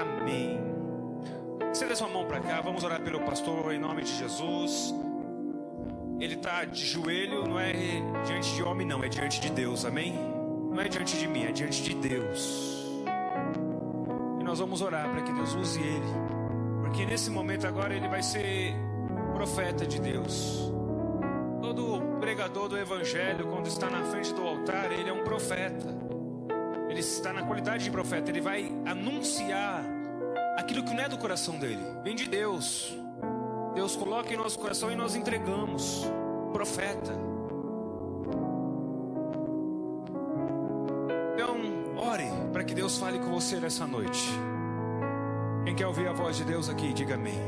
Amém. Estenda sua mão para cá, vamos orar pelo pastor em nome de Jesus. Ele está de joelho, não é diante de homem não, é diante de Deus, amém? Não é diante de mim, é diante de Deus. E nós vamos orar para que Deus use ele, porque nesse momento agora ele vai ser profeta de Deus. Todo pregador do evangelho, quando está na frente do altar, ele é um profeta. Ele está na qualidade de profeta, ele vai anunciar aquilo que não é do coração dele, vem de Deus. Deus coloca em nosso coração e nós entregamos. Profeta. Então, ore para que Deus fale com você nessa noite. Quem quer ouvir a voz de Deus aqui, diga amém.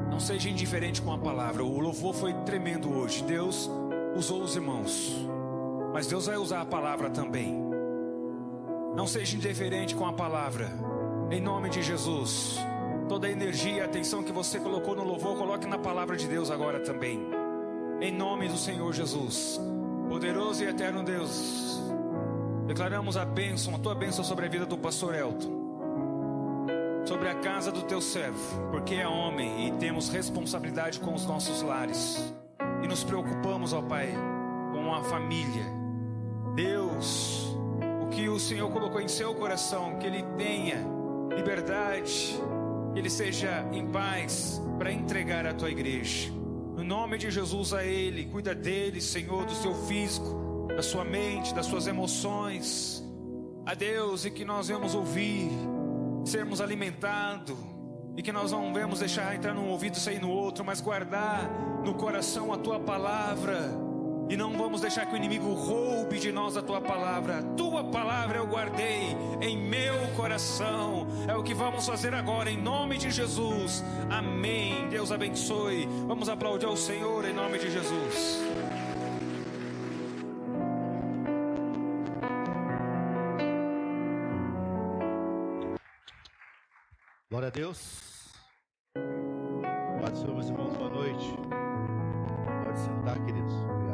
Não seja indiferente com a palavra. O louvor foi tremendo hoje. Deus usou os irmãos, mas Deus vai usar a palavra também. Não seja indiferente com a palavra. Em nome de Jesus, toda a energia e atenção que você colocou no louvor, coloque na palavra de Deus agora também. Em nome do Senhor Jesus, poderoso e eterno Deus, declaramos a bênção, a tua bênção sobre a vida do pastor Elton, sobre a casa do teu servo, porque é homem e temos responsabilidade com os nossos lares e nos preocupamos, ó Pai, com a família. Deus, o que o Senhor colocou em seu coração, que ele tenha liberdade, que ele seja em paz para entregar a tua igreja. No nome de Jesus, a ele, cuida dele, Senhor, do seu físico, da sua mente, das suas emoções. A Deus, e que nós venhamos ouvir, sermos alimentados, e que nós não venhamos deixar entrar num ouvido e sair no outro, mas guardar no coração a tua palavra. E não vamos deixar que o inimigo roube de nós a tua palavra. Tua palavra eu guardei em meu coração. É o que vamos fazer agora, em nome de Jesus. Amém. Deus abençoe. Vamos aplaudir ao Senhor em nome de Jesus. Glória a Deus. Paz do Senhor, meus irmãos, boa noite. Pode sentar, queridos. Obrigado.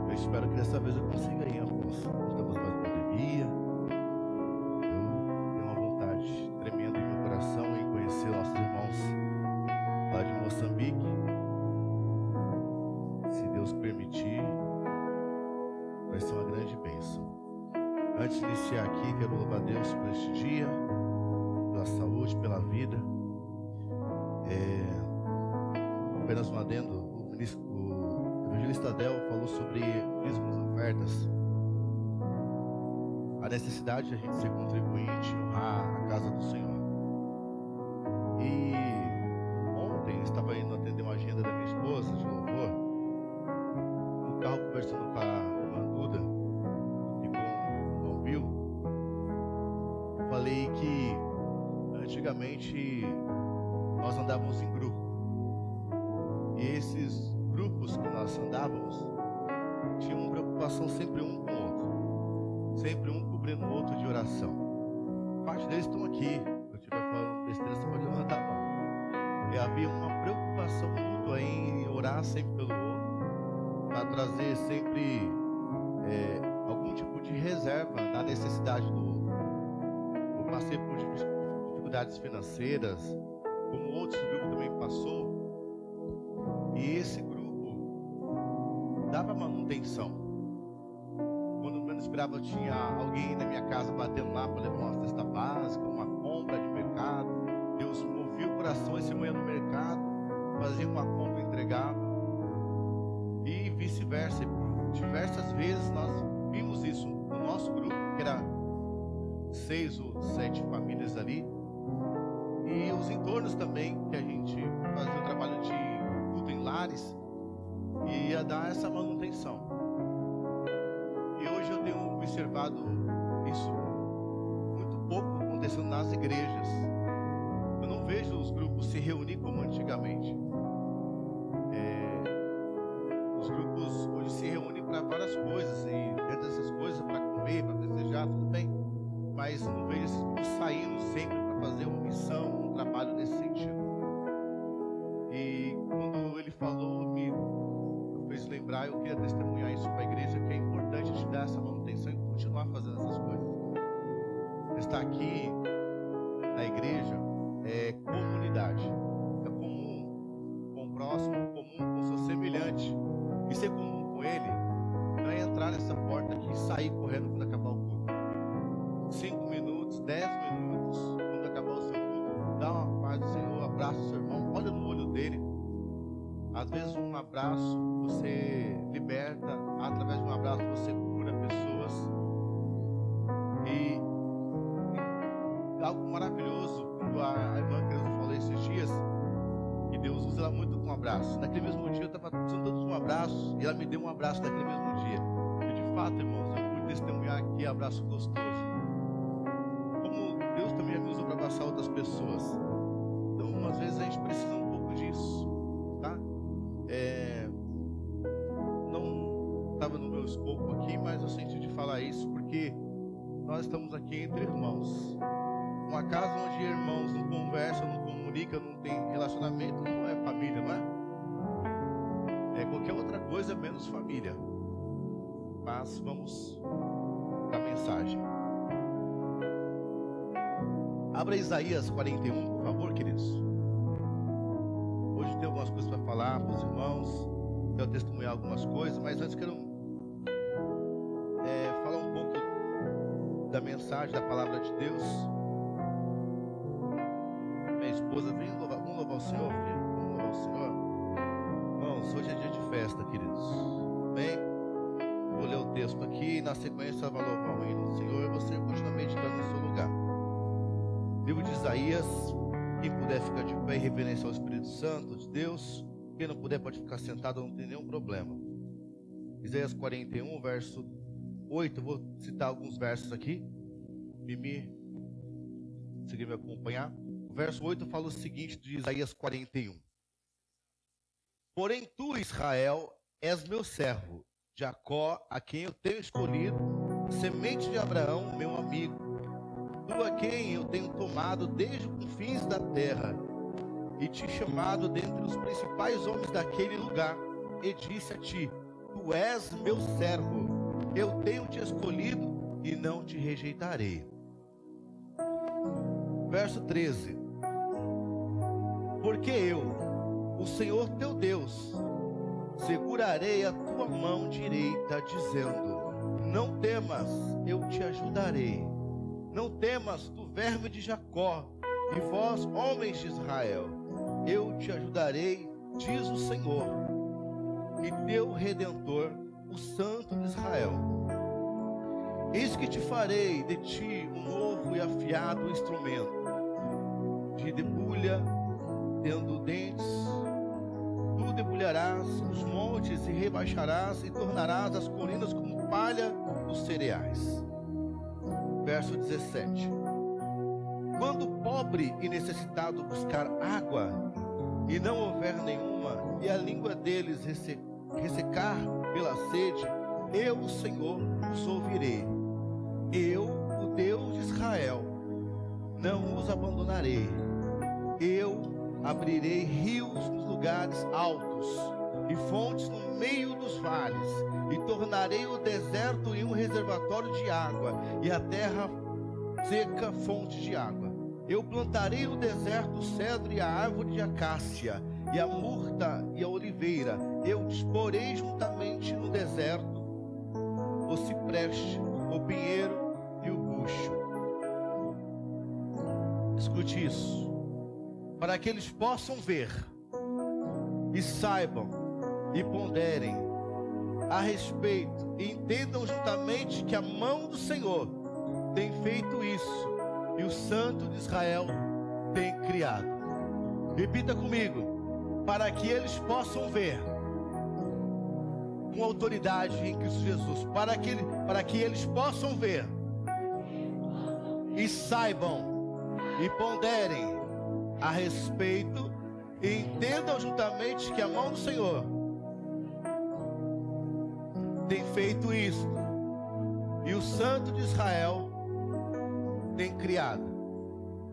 Eu espero que dessa vez eu consiga ir, após estamos mais pandemia. Eu tenho uma vontade tremenda em meu coração em conhecer nossos irmãos lá de Moçambique. Se Deus permitir, vai ser uma grande bênção. Antes de iniciar aqui, quero louvar a Deus por este dia, pela saúde, pela vida. Apenas um adendo, o evangelista Adel falou sobre dízimos e ofertas. A necessidade de a gente ser contribuinte, honrar a casa do Senhor. E ontem eu estava indo atender uma agenda da minha esposa de louvor, no carro conversando com a irmã Duda e com o Bill. Eu falei que antigamente nós andávamos em grupo. E esses grupos que nós andávamos tinham uma preocupação sempre um com o outro, sempre um cobrindo o outro de oração. Parte deles estão aqui. Se eu estiver falando besteira, você pode levantar a mão. E havia uma preocupação mútua em orar sempre pelo outro, para trazer sempre algum tipo de reserva na necessidade do outro. Eu passei por dificuldades financeiras, como outros do grupo também passou. E esse grupo dava manutenção. Quando menos esperava, tinha alguém na minha casa batendo lá para levar uma cesta básica, uma compra de mercado. Deus movia o coração, esse manhã no mercado, fazia uma compra e entregava. E vice-versa. Diversas vezes nós vimos isso no nosso grupo, que era 6 ou 7 famílias ali. E os entornos também, que a gente fazia o trabalho de culto em lares e ia dar essa manutenção. E hoje eu tenho observado isso muito pouco acontecendo nas igrejas. Eu não vejo os grupos se reunir como antigamente. Os grupos hoje se reúnem para várias coisas, e dentro dessas coisas, para comer, para festejar, tudo bem. Mas não vejo esses grupos saindo sempre para fazer uma missão, um trabalho nesse sentido. E quando ele falou, me fez lembrar, eu queria testemunhar isso para a igreja, que é importante a gente dar essa manutenção e continuar fazendo essas coisas. está aqui na igreja é comunidade. É comum com o próximo, comum com o seu semelhante. E ser comum com ele não é entrar nessa porta aqui e sair correndo quando acabar o culto. 5 minutos, 10 minutos, quando acabar o seu culto, dá uma paz do Senhor, abraça o seu irmão, olha no olho dele. Às vezes um abraço você liberta, através de um abraço você cura pessoas. E algo maravilhoso, quando a irmã Creuza falou esses dias, que Deus usa ela muito com um abraço. Naquele mesmo dia eu estava precisando de um abraço, e ela me deu um abraço naquele mesmo dia. E de fato, irmãos, eu pude testemunhar aqui abraço gostoso. Como Deus também me usou para abraçar outras pessoas. Então, às vezes a gente precisa um pouco disso, tá? Não estava no meu escopo aqui, mas eu senti de falar isso porque nós estamos aqui entre irmãos. Uma casa onde irmãos não conversam, não comunicam, não tem relacionamento, não é família, não é? É qualquer outra coisa menos família. Mas vamos para a mensagem. Abra Isaías 41, por favor, queridos. Hoje tem algumas coisas para falar para os irmãos. Quero testemunhar algumas coisas, mas antes quero falar um pouco da mensagem, da palavra de Deus. Minha esposa vem louvar, vamos louvar o Senhor, filho? Vamos louvar o Senhor? Irmãos, hoje é dia de festa, queridos. Bem, vou ler o texto aqui e na sequência vai louvar o hino do Senhor e você continua meditando no seu lugar. Livro de Isaías, quem puder ficar de pé e reverenciar o Espírito Santo de Deus, quem não puder pode ficar sentado, não tem nenhum problema. Isaías 41, verso 8, eu vou citar alguns versos aqui. Mimi, conseguir me acompanhar? O verso 8 fala o seguinte de Isaías 41. Porém tu, Israel, és meu servo, Jacó, a quem eu tenho escolhido, semente de Abraão, meu amigo. Tu a quem eu tenho tomado desde os confins da terra, e te chamado dentre os principais homens daquele lugar, e disse a ti, tu és meu servo, eu tenho te escolhido e não te rejeitarei. Verso 13. Porque eu, o Senhor teu Deus, segurarei a tua mão direita, dizendo, não temas, eu te ajudarei. Não temas, tu verme de Jacó, e vós, homens de Israel, eu te ajudarei, diz o Senhor, e teu Redentor, o Santo de Israel. Eis que te farei de ti um novo e afiado instrumento, de debulha, tendo dentes. Tu debulharás os montes e rebaixarás, e tornarás as colinas como palha dos cereais. Verso 17. Quando o pobre e necessitado buscar água, e não houver nenhuma, e a língua deles ressecar pela sede, eu, o Senhor, os ouvirei. Eu, o Deus de Israel, não os abandonarei. Eu abrirei rios nos lugares altos, e fontes no meio dos vales, e tornarei o deserto em um reservatório de água, e a terra seca fonte de água. Eu plantarei no deserto o cedro e a árvore de acácia, e a murta e a oliveira. Eu disporei juntamente no deserto o cipreste, o pinheiro e o bucho. Escute isso, para que eles possam ver e saibam e ponderem a respeito e entendam juntamente que a mão do Senhor tem feito isso e o Santo de Israel tem criado. Repita comigo, para que eles possam ver com autoridade em Cristo Jesus, para que eles possam ver e saibam e ponderem a respeito e entendam juntamente que a mão do Senhor tem feito isso e o Santo de Israel tem criado.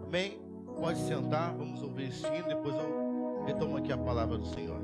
Amém? Pode sentar, vamos ouvir esse hino, depois eu retomo aqui a palavra do Senhor.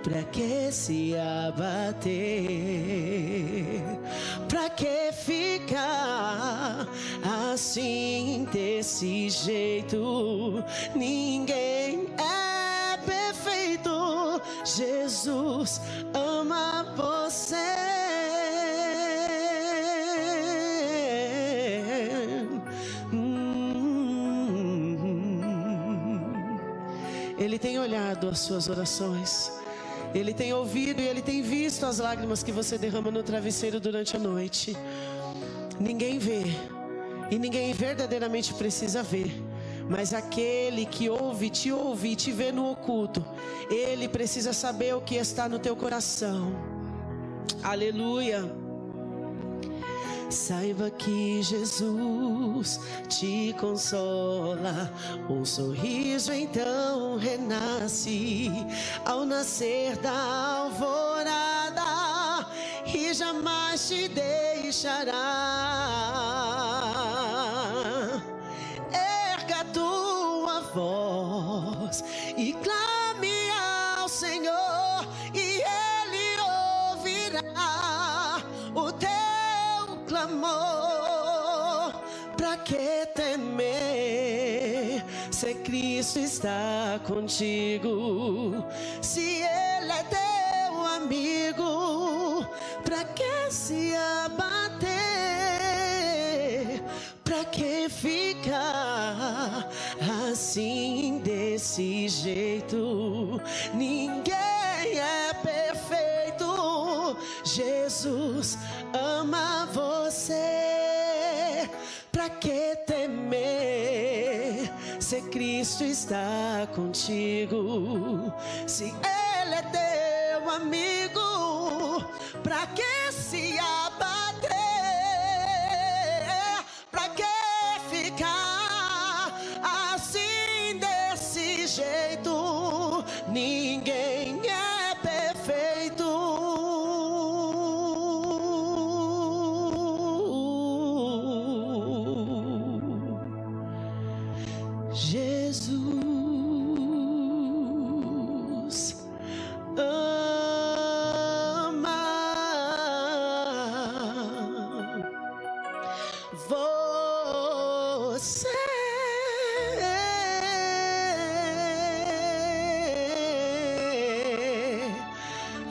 Pra que se abater? Pra que ficar assim desse jeito? Ninguém é perfeito. Jesus ama você. Ele tem olhado as suas orações. Ele tem ouvido e Ele tem visto as lágrimas que você derrama no travesseiro durante a noite. Ninguém vê e ninguém verdadeiramente precisa ver, mas aquele que ouve e te vê no oculto, Ele precisa saber o que está no teu coração. Aleluia. Saiba que Jesus te consola, um sorriso então renasce ao nascer da alvorada e jamais te deixará. Erga tua voz e clame ao Senhor e Ele ouvirá o teu clamor. Pra que temer se Cristo está contigo? Se Ele é teu amigo, pra que se abater? Pra que ficar assim desse jeito? Ninguém é perfeito. Jesus ama você. Pra que temer se Cristo está contigo? Se Ele é teu amigo, pra que se abater? Pra que ficar assim desse jeito? Ninguém é perfeito. Jesus ama você.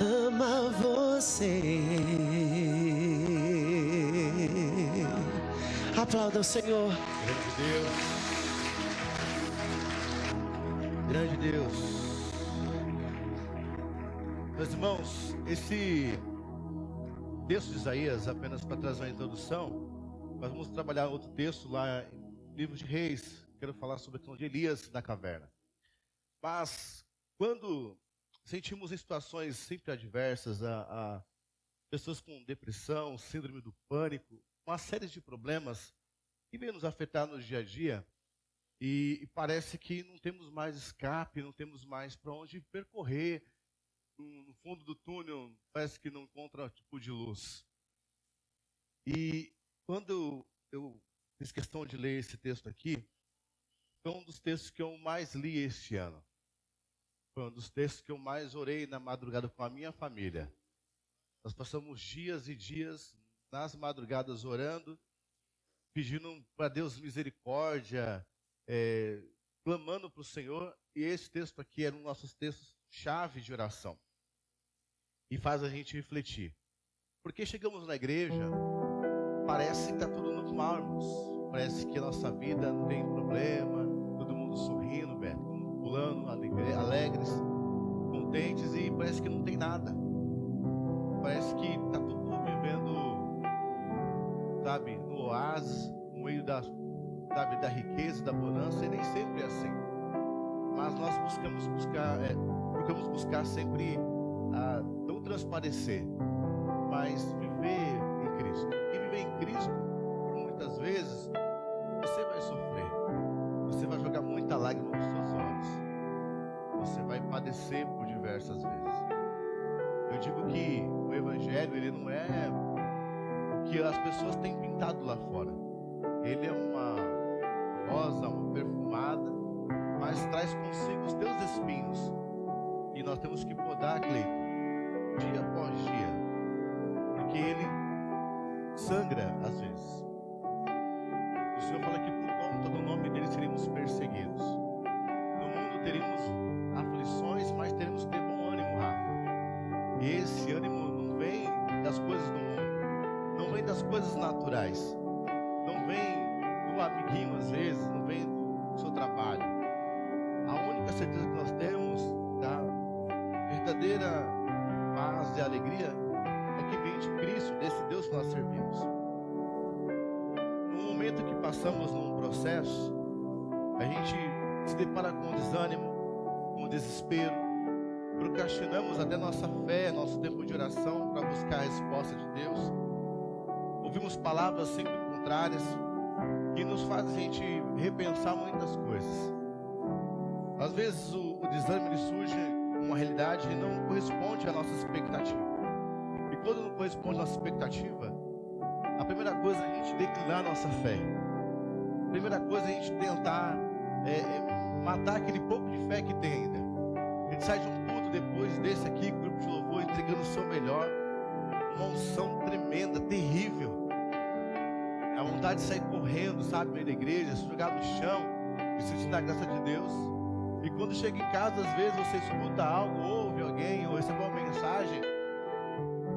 Ama você. Aplauda o Senhor. Grande Deus. Grande Deus. Meus irmãos, esse texto de Isaías, apenas para trazer uma introdução, nós vamos trabalhar outro texto lá em Livro de Reis. Quero falar sobre a questão de Elias na caverna. Mas, quando sentimos em situações sempre adversas, a pessoas com depressão, síndrome do pânico, uma série de problemas que vem nos afetar no dia a dia, e parece que não temos mais escape, não temos mais para onde percorrer. No fundo do túnel, parece que não encontra tipo de luz. E quando eu fiz questão de ler esse texto aqui, foi um dos textos que eu mais li este ano. Foi um dos textos que eu mais orei na madrugada com a minha família. Nós passamos dias e dias nas madrugadas orando, pedindo para Deus misericórdia, clamando para o Senhor. E esse texto aqui era um dos nossos textos-chave de oração. E faz a gente refletir. Porque chegamos na igreja, parece que está tudo normal, irmãos. Parece que a nossa vida não tem problema, todo mundo sorrindo, pulando, alegres, contentes, e parece que não tem nada. Parece que está todo mundo vivendo, sabe, no oásis, no meio da riqueza, da bonança, e nem sempre é assim. Mas nós procuramos buscar sempre não transparecer, mas viver em Cristo. E viver em Cristo, muitas vezes, você vai sofrer, você vai jogar muita lágrima nos seus olhos, você vai padecer por diversas vezes. Eu digo que o Evangelho, ele não é o que as pessoas têm pintado lá fora. Ele é uma rosa, uma perfumada, mas traz consigo os teus espinhos. E E nós temos que podar, Cleiton, dia após dia, porque ele sangra às vezes. O Senhor fala que por conta do nome dele seremos perseguidos. No mundo teremos aflições, mas teremos que ter bom ânimo, Rafa. E esse ânimo não vem das coisas do mundo, não vem das coisas naturais, não vem do amiguinho às vezes, não vem do seu trabalho. A única certeza que nós temos da verdadeira paz e alegria é que vem de Cristo, desse Deus que nós servimos. No momento que passamos num processo, a gente se depara com desânimo, com desespero, procrastinamos até nossa fé, nosso tempo de oração para buscar a resposta de Deus. Ouvimos palavras sempre contrárias que nos fazem a gente repensar muitas coisas. Às vezes o desânimo ele surge com uma realidade e não corresponde à nossa expectativa. E quando não corresponde à nossa expectativa, a primeira coisa é a gente declinar a nossa fé. A primeira coisa é a gente tentar matar aquele pouco de fé que tem ainda. A gente sai de um culto depois desse aqui, grupo de louvor, entregando o seu melhor, uma unção tremenda, terrível. A vontade de sair correndo, sabe, meio da igreja, se jogar no chão e sentir a graça de Deus. E quando chega em casa, às vezes você escuta algo, ouve alguém, ou recebe uma mensagem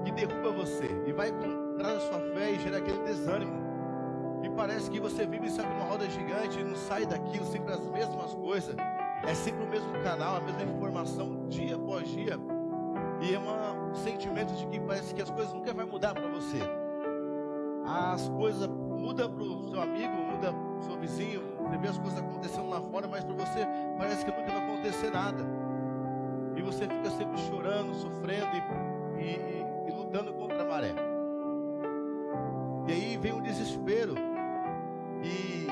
que derruba você e vai contra a sua fé e gera aquele desânimo. E parece que você vive sabe, numa roda gigante e não sai daquilo, sempre as mesmas coisas. É sempre o mesmo canal, a mesma informação, dia após dia. E é um sentimento de que parece que as coisas nunca vão mudar para você. As coisas mudam para o seu amigo, muda para o seu vizinho. Você vê as coisas acontecendo lá fora, mas para você parece que nunca vai acontecer nada. E você fica sempre chorando, sofrendo e lutando contra a maré. E aí vem o desespero. E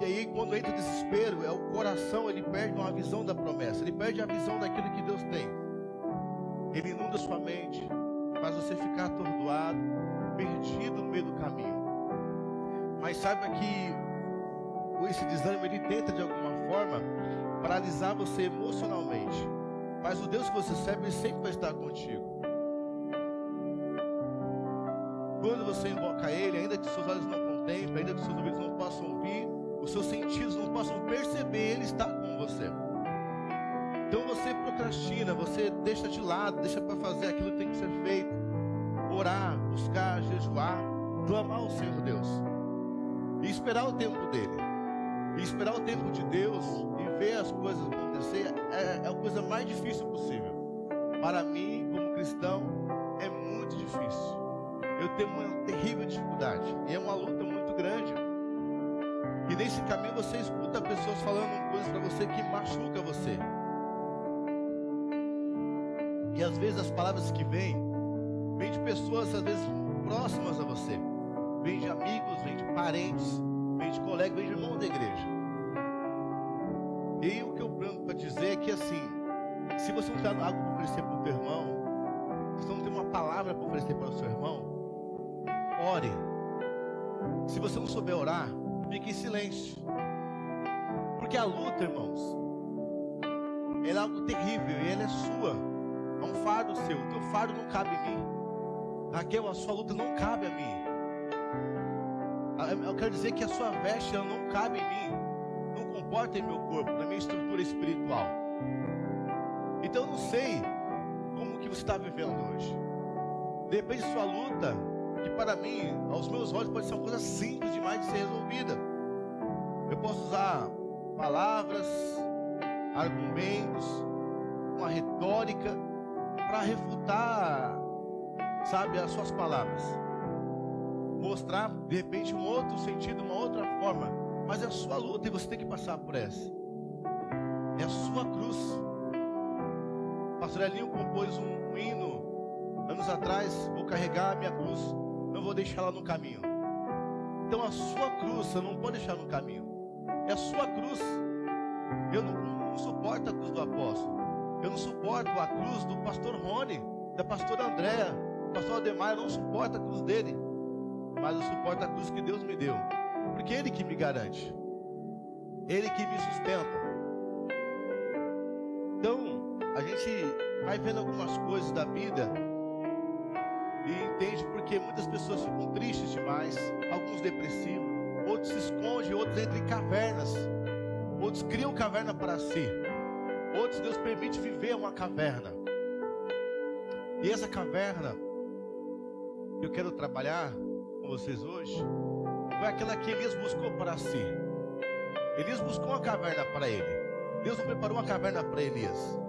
aí quando entra o desespero, o coração ele perde uma visão da promessa. Ele perde a visão daquilo que Deus tem. Ele inunda sua mente, faz você ficar atordoado, perdido no meio do caminho. Mas saiba que esse desânimo ele tenta de alguma forma paralisar você emocionalmente. Mas o Deus que você serve ele sempre vai estar contigo. Quando você invoca Ele, ainda que seus olhos não contemplem, ainda que seus ouvidos não possam ouvir, os seus sentidos não possam perceber, Ele está com você. Então você procrastina, você deixa de lado, deixa para fazer aquilo que tem que ser feito. Orar, buscar, jejuar, clamar ao Senhor Deus. E esperar o tempo dEle. E esperar o tempo de Deus e ver as coisas acontecer é a coisa mais difícil possível. Para mim, como cristão, é muito difícil. Eu tenho uma terrível dificuldade. E é uma luta muito grande. E nesse caminho você escuta pessoas falando coisas para você que machuca você. E às vezes as palavras que vêm de pessoas às vezes próximas a você. Vem de amigos, vem de parentes, vem de colegas, vem de irmão da igreja. E o que eu plano para dizer é que assim, se você não tem algo para oferecer para o teu irmão, se você não tem uma palavra para oferecer para o seu irmão, ore. Se você não souber orar, fique em silêncio. Porque a luta, irmãos, ela é algo terrível e ela é sua. É um fardo seu. O teu fardo não cabe em mim. Raquel, a sua luta não cabe a mim. Eu quero dizer que a sua veste ela não cabe em mim. Não comporta em meu corpo, na minha estrutura espiritual. Então eu não sei como que você está vivendo hoje. Depende da sua luta, que para mim, aos meus olhos, pode ser uma coisa simples demais de ser resolvida. Eu posso usar palavras, argumentos, uma retórica para refutar, sabe, as suas palavras. Mostrar, de repente, um outro sentido, uma outra forma. Mas é a sua luta e você tem que passar por essa. É a sua cruz. O pastor Elinho compôs um hino anos atrás. Vou carregar a minha cruz, não vou deixá-la no caminho. Então a sua cruz você não pode deixar no caminho. É a sua cruz. Eu não suporto a cruz do apóstolo. Eu não suporto a cruz do pastor Rony, da pastora Andréa, do pastor Ademar. Eu não suporto a cruz dele. Mas eu suporto a cruz que Deus me deu. Porque Ele que me garante. Ele que me sustenta. Então, a gente vai vendo algumas coisas da vida e entende porque muitas pessoas ficam tristes demais, alguns depressivos, outros se escondem, outros entram em cavernas, outros criam caverna para si, outros Deus permite viver uma caverna. E essa caverna que eu quero trabalhar com vocês hoje foi aquela que Elias buscou para si. Elias buscou uma caverna para ele. Deus não preparou uma caverna para Elias,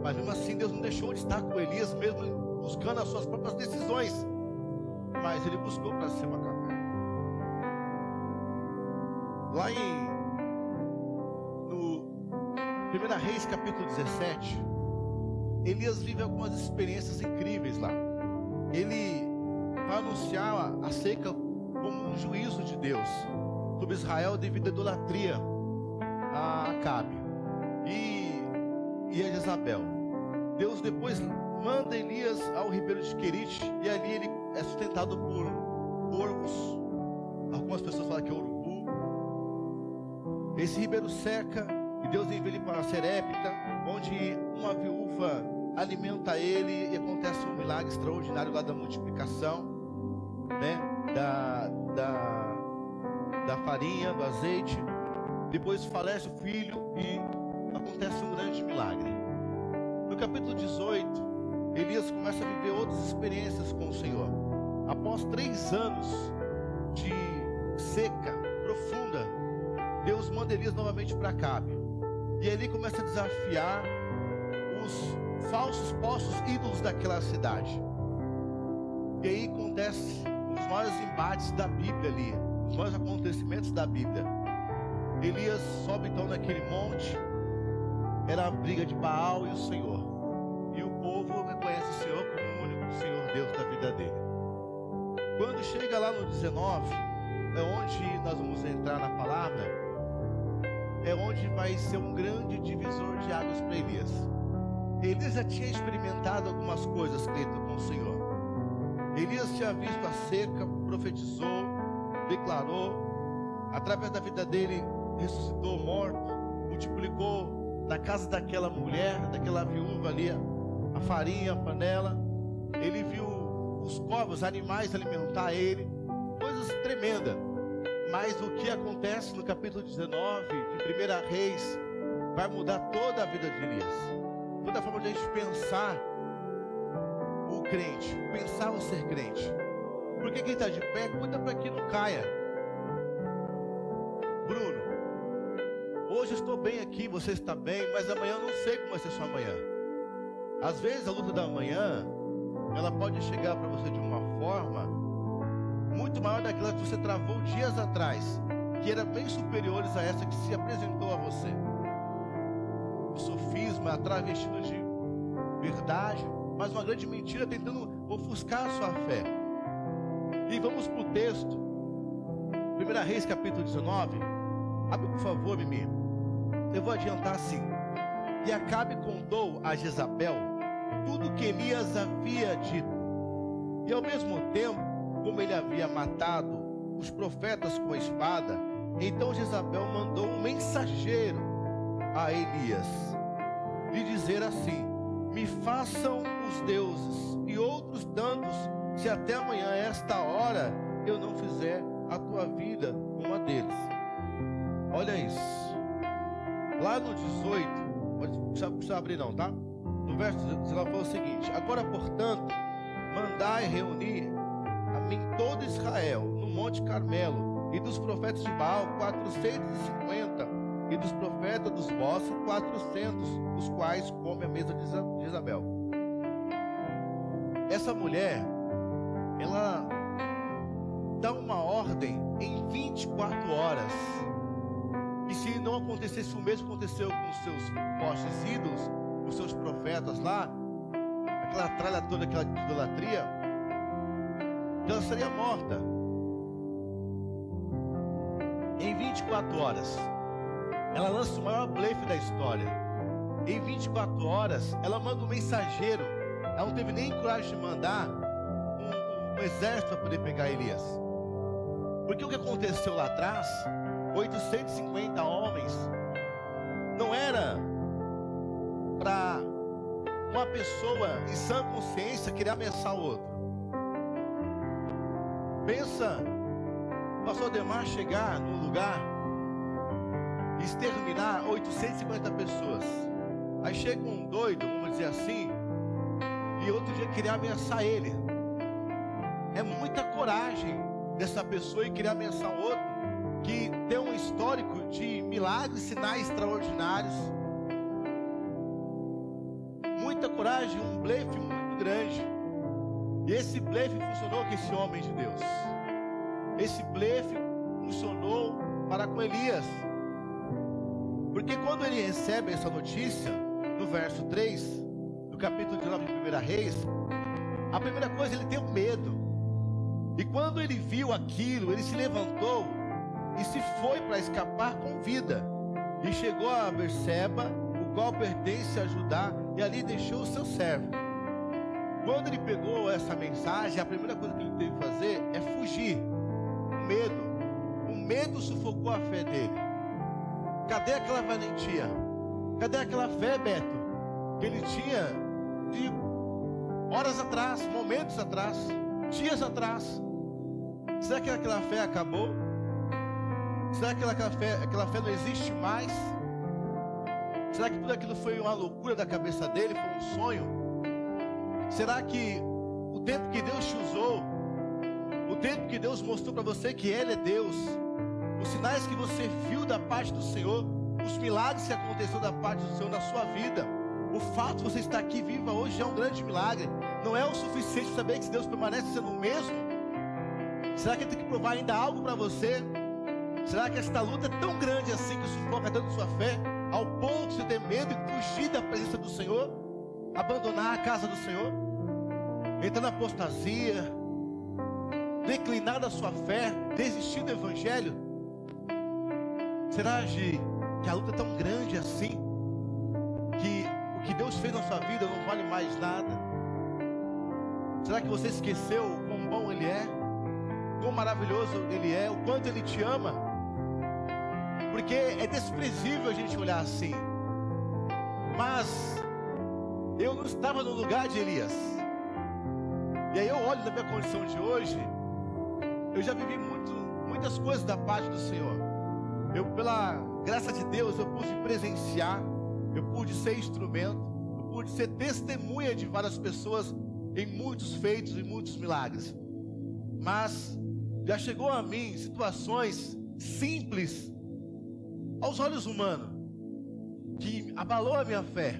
mas mesmo assim Deus não deixou de estar com Elias, mesmo buscando as suas próprias decisões, mas ele buscou para ser uma caverna. Lá no 1 Reis capítulo 17, Elias vive algumas experiências incríveis lá. Ele vai anunciar a seca como um juízo de Deus sobre Israel devido à idolatria a Acabe e a Jezabel. Deus depois manda Elias ao ribeiro de Querite, e ali ele é sustentado por corvos. Algumas pessoas falam que é urubu. Esse ribeiro seca e Deus envia ele para Serepta, onde uma viúva alimenta ele e acontece um milagre extraordinário lá da multiplicação, né? Da farinha, do azeite. Depois falece o filho e acontece um grande milagre. No capítulo 18, Elias começa a viver outras experiências com o Senhor. Após 3 anos de seca profunda, Deus manda Elias novamente para Acabe, e ali começa a desafiar os falsos postos ídolos daquela cidade. E aí acontece os maiores embates da Bíblia ali, os maiores acontecimentos da Bíblia. Elias sobe então naquele monte, era a briga de Baal e o Senhor, e o povo reconhece o Senhor como o único Senhor Deus da vida dele. Quando chega lá no 19, é onde nós vamos entrar na palavra, é onde vai ser um grande divisor de águas para Elias. Elias já tinha experimentado algumas coisas, credo, com o Senhor. Elias tinha visto a seca, profetizou, declarou, através da vida dele ressuscitou morto, multiplicou na casa daquela mulher, daquela viúva ali, a farinha, a panela. Ele viu os corvos, animais alimentar ele, coisas tremendas. Mas o que acontece no capítulo 19 de 1 Reis vai mudar toda a vida de Elias, toda a forma de a gente pensar o crente, pensar o ser crente. Porque quem está de pé, cuida para que não caia. Bruno, hoje eu estou bem aqui, você está bem, mas amanhã eu não sei como vai ser sua manhã. Às vezes a luta da manhã, ela pode chegar para você de uma forma muito maior daquela que você travou dias atrás, que era bem superiores a essa que se apresentou a você. O sofisma, a travestida de verdade, mas uma grande mentira tentando ofuscar a sua fé. E vamos para o texto, 1 Reis capítulo 19. Abre por favor, Mimi. Eu vou adiantar assim. E Acabe contou a Jezabel tudo que Elias havia dito, e ao mesmo tempo, como ele havia matado os profetas com a espada, então Jezabel mandou um mensageiro a Elias lhe dizer assim: me façam os deuses e outros tantos, se até amanhã a esta hora eu não fizer a tua vida como a deles. Olha isso. Lá no 18, não precisa abrir não, tá? No verso 19 ela falou o seguinte: agora portanto, mandai reunir a mim todo Israel no Monte Carmelo, e dos profetas de Baal 450, e dos profetas dos vossos 400, os quais comem a mesa de Jezabel. Essa mulher, ela dá uma ordem em 24 horas. E se não acontecesse o mesmo que aconteceu com os seus postes ídolos, os seus profetas lá, aquela tralha toda, aquela idolatria, ela seria morta. Em 24 horas, ela lança o maior blefe da história. Em 24 horas, ela manda um mensageiro. Ela não teve nem coragem de mandar um exército para poder pegar Elias. Porque o que aconteceu lá atrás, 850 homens, não era para uma pessoa em sã consciência querer ameaçar o outro? Pensa o pastor Ademar chegar num lugar e exterminar 850 pessoas. Aí chega um doido, vamos dizer assim, e outro dia querer ameaçar ele. É muita coragem dessa pessoa e querer ameaçar o outro, que tem um histórico de milagres, sinais extraordinários. Muita coragem, um blefe muito grande. E esse blefe funcionou com esse homem de Deus. Esse blefe funcionou para com Elias. Porque quando ele recebe essa notícia, no verso 3, do capítulo 19 de 1 Reis, a primeira coisa, ele tem um medo. E quando ele viu aquilo, ele se levantou e se foi para escapar com vida. E chegou a Berseba, o qual pertence a Judá, e ali deixou o seu servo. Quando ele pegou essa mensagem, a primeira coisa que ele teve que fazer é fugir. O medo sufocou a fé dele. Cadê aquela valentia? Cadê aquela fé, Beto, que ele tinha de horas atrás, momentos atrás, dias atrás? Será que aquela fé acabou? Será que aquela fé não existe mais? Será que tudo aquilo foi uma loucura da cabeça dele, foi um sonho? Será que o tempo que Deus te usou, o tempo que Deus mostrou para você que Ele é Deus, os sinais que você viu da parte do Senhor, os milagres que aconteceram da parte do Senhor na sua vida, o fato de você estar aqui viva hoje é um grande milagre. Não é o suficiente para saber que Deus permanece sendo o mesmo? Será que Ele tem que provar ainda algo para você? Será que esta luta é tão grande assim que sufoca tanto sua fé, ao ponto de você ter medo e fugir da presença do Senhor, abandonar a casa do Senhor, entrar na apostasia, declinar da sua fé, desistir do Evangelho? Será, Gi, que a luta é tão grande assim, que o que Deus fez na sua vida não vale mais nada? Será que você esqueceu o quão bom Ele é, quão maravilhoso Ele é, o quanto Ele te ama? Porque é desprezível a gente olhar assim. Mas eu não estava no lugar de Elias. E aí eu olho na minha condição de hoje, eu já vivi muitas coisas da parte do Senhor. Eu, pela graça de Deus, eu pude presenciar, eu pude ser instrumento, eu pude ser testemunha de várias pessoas em muitos feitos e muitos milagres. Mas já chegou a mim situações simples aos olhos humanos, que abalou a minha fé,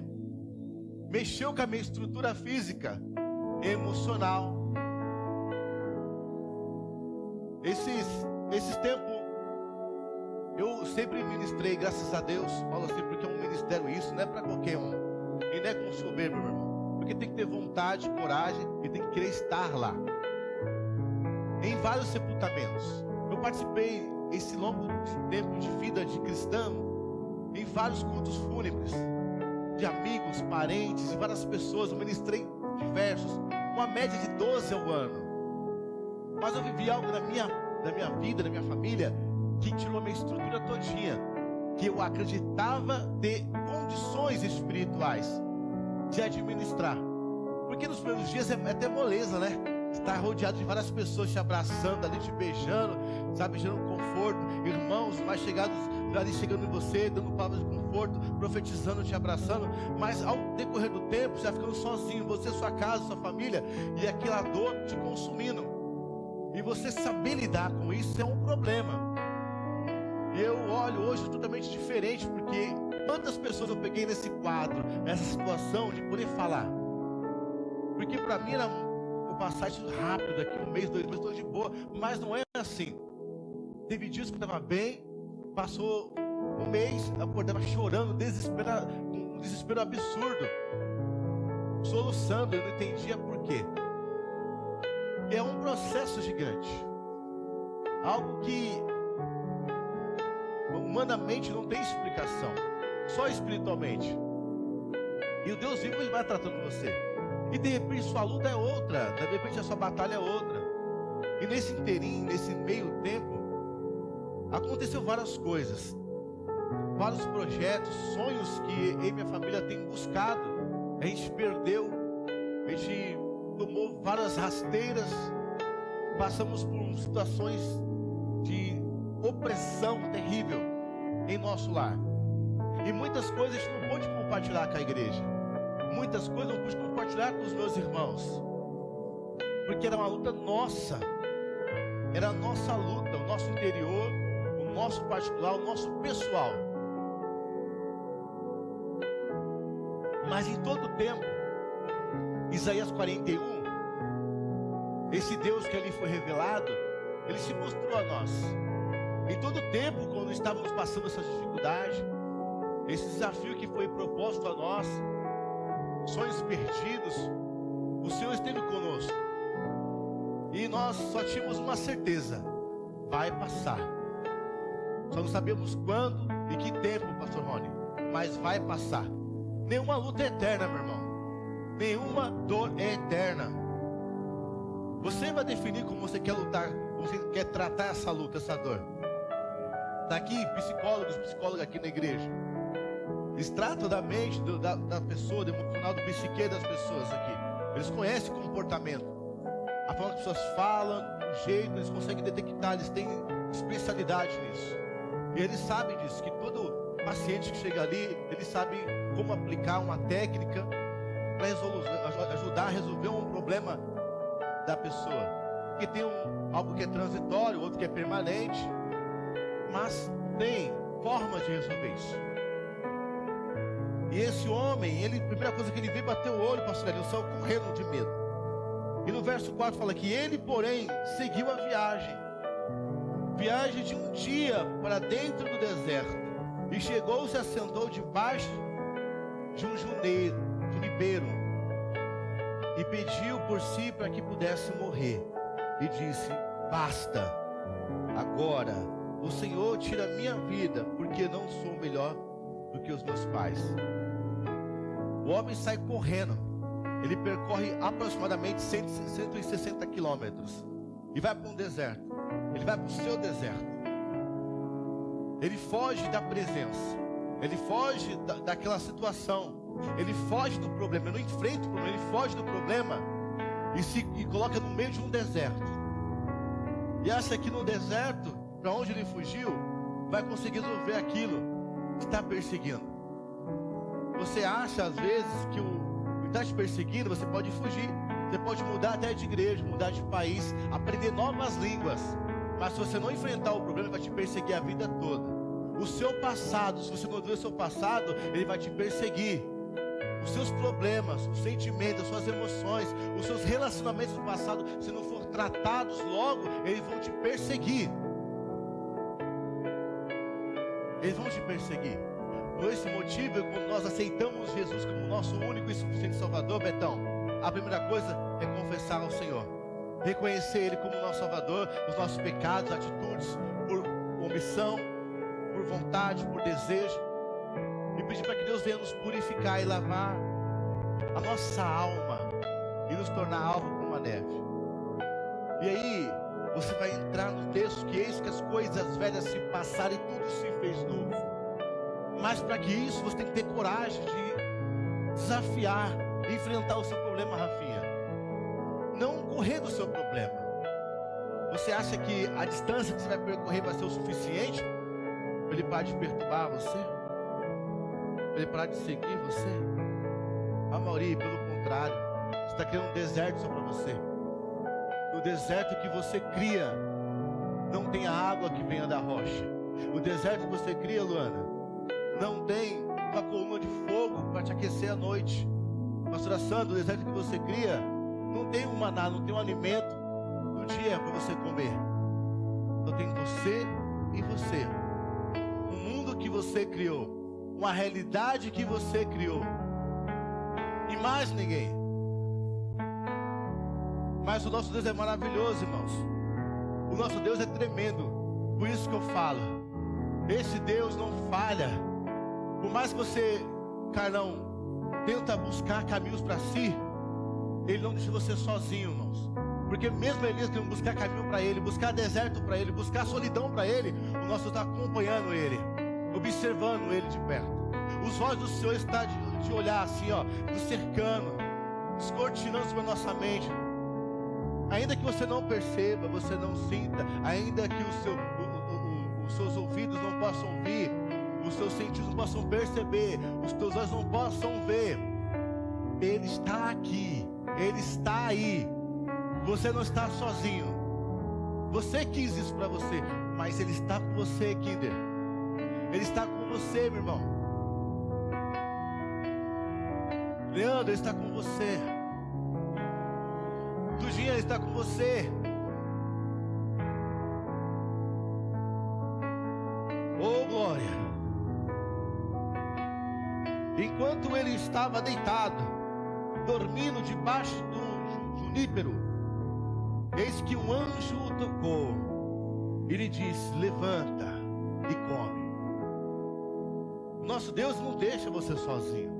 mexeu com a minha estrutura física, emocional. Esses tempos, eu sempre ministrei, graças a Deus, falo assim, porque é um ministério isso, não é para qualquer um, e não é com soberba, meu irmão, porque tem que ter vontade, coragem, e tem que querer estar lá, em vários sepultamentos. Eu participei, esse longo tempo de vida de cristão, em vários cultos fúnebres, de amigos, parentes, e várias pessoas. Eu ministrei diversos, uma média de 12 ao ano. Mas eu vivi algo na minha vida, na minha família, que tirou a minha estrutura todinha, que eu acreditava ter condições espirituais de administrar. Porque nos primeiros dias é até moleza, né? Estar rodeado de várias pessoas te abraçando ali, te beijando, sabe, gerando conforto, irmãos mais chegados ali chegando em você, dando palavras de conforto, profetizando, te abraçando. Mas ao decorrer do tempo, você vai ficando sozinho, você, sua casa, sua família, e aquela dor te consumindo. E você saber lidar com isso é um problema. E eu olho hoje totalmente diferente, porque quantas pessoas eu peguei nesse quadro, nessa situação de poder falar. Porque para mim era passar isso rápido, daqui um mês, 2 meses, estou de boa, mas não é assim. Teve dias que eu estava bem, passou um mês, acordava chorando, um desespero absurdo, soluçando, eu não entendia por quê. É um processo gigante, algo que humanamente não tem explicação, só espiritualmente. E o Deus vivo, Ele vai tratando você. E de repente sua luta é outra, de repente a sua batalha é outra. E nesse inteirinho, nesse meio tempo, aconteceu várias coisas, vários projetos, sonhos que eu e minha família tem buscado A gente perdeu, a gente tomou várias rasteiras, passamos por situações de opressão terrível em nosso lar. E muitas coisas a gente não pôde compartilhar com a igreja. Muitas coisas eu não pude compartilhar com os meus irmãos. Porque era uma luta nossa. Era a nossa luta, o nosso interior, o nosso particular, o nosso pessoal. Mas em todo tempo, Isaías 41, esse Deus que ali foi revelado, ele se mostrou a nós. Em todo tempo, quando estávamos passando essas dificuldades, esse desafio que foi proposto a nós, sonhos perdidos, o Senhor esteve conosco. E nós só tínhamos uma certeza: vai passar. Só não sabemos quando e que tempo, pastor Rony, mas vai passar. Nenhuma luta é eterna, meu irmão. Nenhuma dor é eterna. Você vai definir como você quer lutar, como você quer tratar essa luta, essa dor. Está aqui psicólogos aqui na igreja. Eles tratam da mente da pessoa, do emocional, do psique das pessoas aqui. Eles conhecem o comportamento, a forma que as pessoas falam, o jeito, eles conseguem detectar, eles têm especialidade nisso. E eles sabem disso, que todo paciente que chega ali, ele sabe como aplicar uma técnica para ajudar a resolver um problema da pessoa. Porque tem algo que é transitório, outro que é permanente, mas tem forma de resolver isso. E esse homem, a primeira coisa que ele veio, bateu o olho, pastor Eliel, saiu correndo de medo. E no verso 4 fala que ele, porém, seguiu a viagem de um dia para dentro do deserto, e chegou, se assentou debaixo de um junipeiro, e pediu por si para que pudesse morrer, e disse: basta, agora o Senhor tira a minha vida, porque não sou melhor do que os meus pais. O homem sai correndo. Ele percorre aproximadamente 160 quilômetros e vai para um deserto. Ele vai para o seu deserto. Ele foge da presença. Ele foge daquela situação. Ele foge do problema. Ele não enfrenta o problema. Ele foge do problema e coloca no meio de um deserto. E acha que no deserto, para onde ele fugiu, vai conseguir resolver aquilo que está perseguindo. Você acha às vezes que o está te perseguindo, você pode fugir, você pode mudar até de igreja, mudar de país, aprender novas línguas, mas se você não enfrentar o problema, ele vai te perseguir a vida toda. O seu passado, se você não ver o seu passado, ele vai te perseguir. Os seus problemas, os sentimentos, as suas emoções, os seus relacionamentos do passado, se não for tratados logo, eles vão te perseguir. Eles vão te perseguir. Por esse motivo, quando nós aceitamos Jesus como nosso único e suficiente Salvador, Betão, a primeira coisa é confessar ao Senhor, reconhecer Ele como nosso Salvador, os nossos pecados, atitudes, por omissão, por vontade, por desejo, e pedir para que Deus venha nos purificar e lavar a nossa alma e nos tornar alvo como a neve. E aí você vai entrar no texto que eis que as coisas velhas se passaram e tudo se fez novo. Mas para que isso você tem que ter coragem de desafiar, enfrentar o seu problema, Rafinha. Não correr do seu problema. Você acha que a distância que você vai percorrer vai ser o suficiente para ele parar de perturbar você? Para ele parar de seguir você? Ah, Mauri, pelo contrário, você está criando um deserto só para você. No deserto que você cria, não tem a água que venha da rocha. O deserto que você cria, Luana, não tem uma coluna de fogo para te aquecer à noite. Pastora Sandra, o deserto que você cria não tem um maná, não tem um alimento do dia para você comer. Então tem você e você. Um mundo que você criou, uma realidade que você criou, e mais ninguém. Mas o nosso Deus é maravilhoso, irmãos. O nosso Deus é tremendo. Por isso que eu falo, esse Deus não falha. Por mais que você, Carlão, tenta buscar caminhos para si, Ele não deixa você sozinho, irmãos. Porque mesmo Elias querendo buscar caminho para Ele, buscar deserto para Ele, buscar solidão para Ele, o nosso Deus está acompanhando Ele. observando Ele de perto. Os olhos do Senhor estão de olhar assim, ó, nos cercando, descortinando sobre a nossa mente. Ainda que você não perceba, você não sinta, ainda que os seus ouvidos não possam ouvir, os seus sentidos não possam perceber, os teus olhos não possam ver, Ele está aqui, Ele está aí. Você não está sozinho. Você quis isso para você, mas Ele está com você, Kinder. Ele está com você, meu irmão. Leandro, Ele está com você. Tudinha, Ele está com você. Oh, glória. Enquanto ele estava deitado, dormindo debaixo do junípero, eis que um anjo o tocou e lhe disse: levanta e come. Nosso Deus não deixa você sozinho.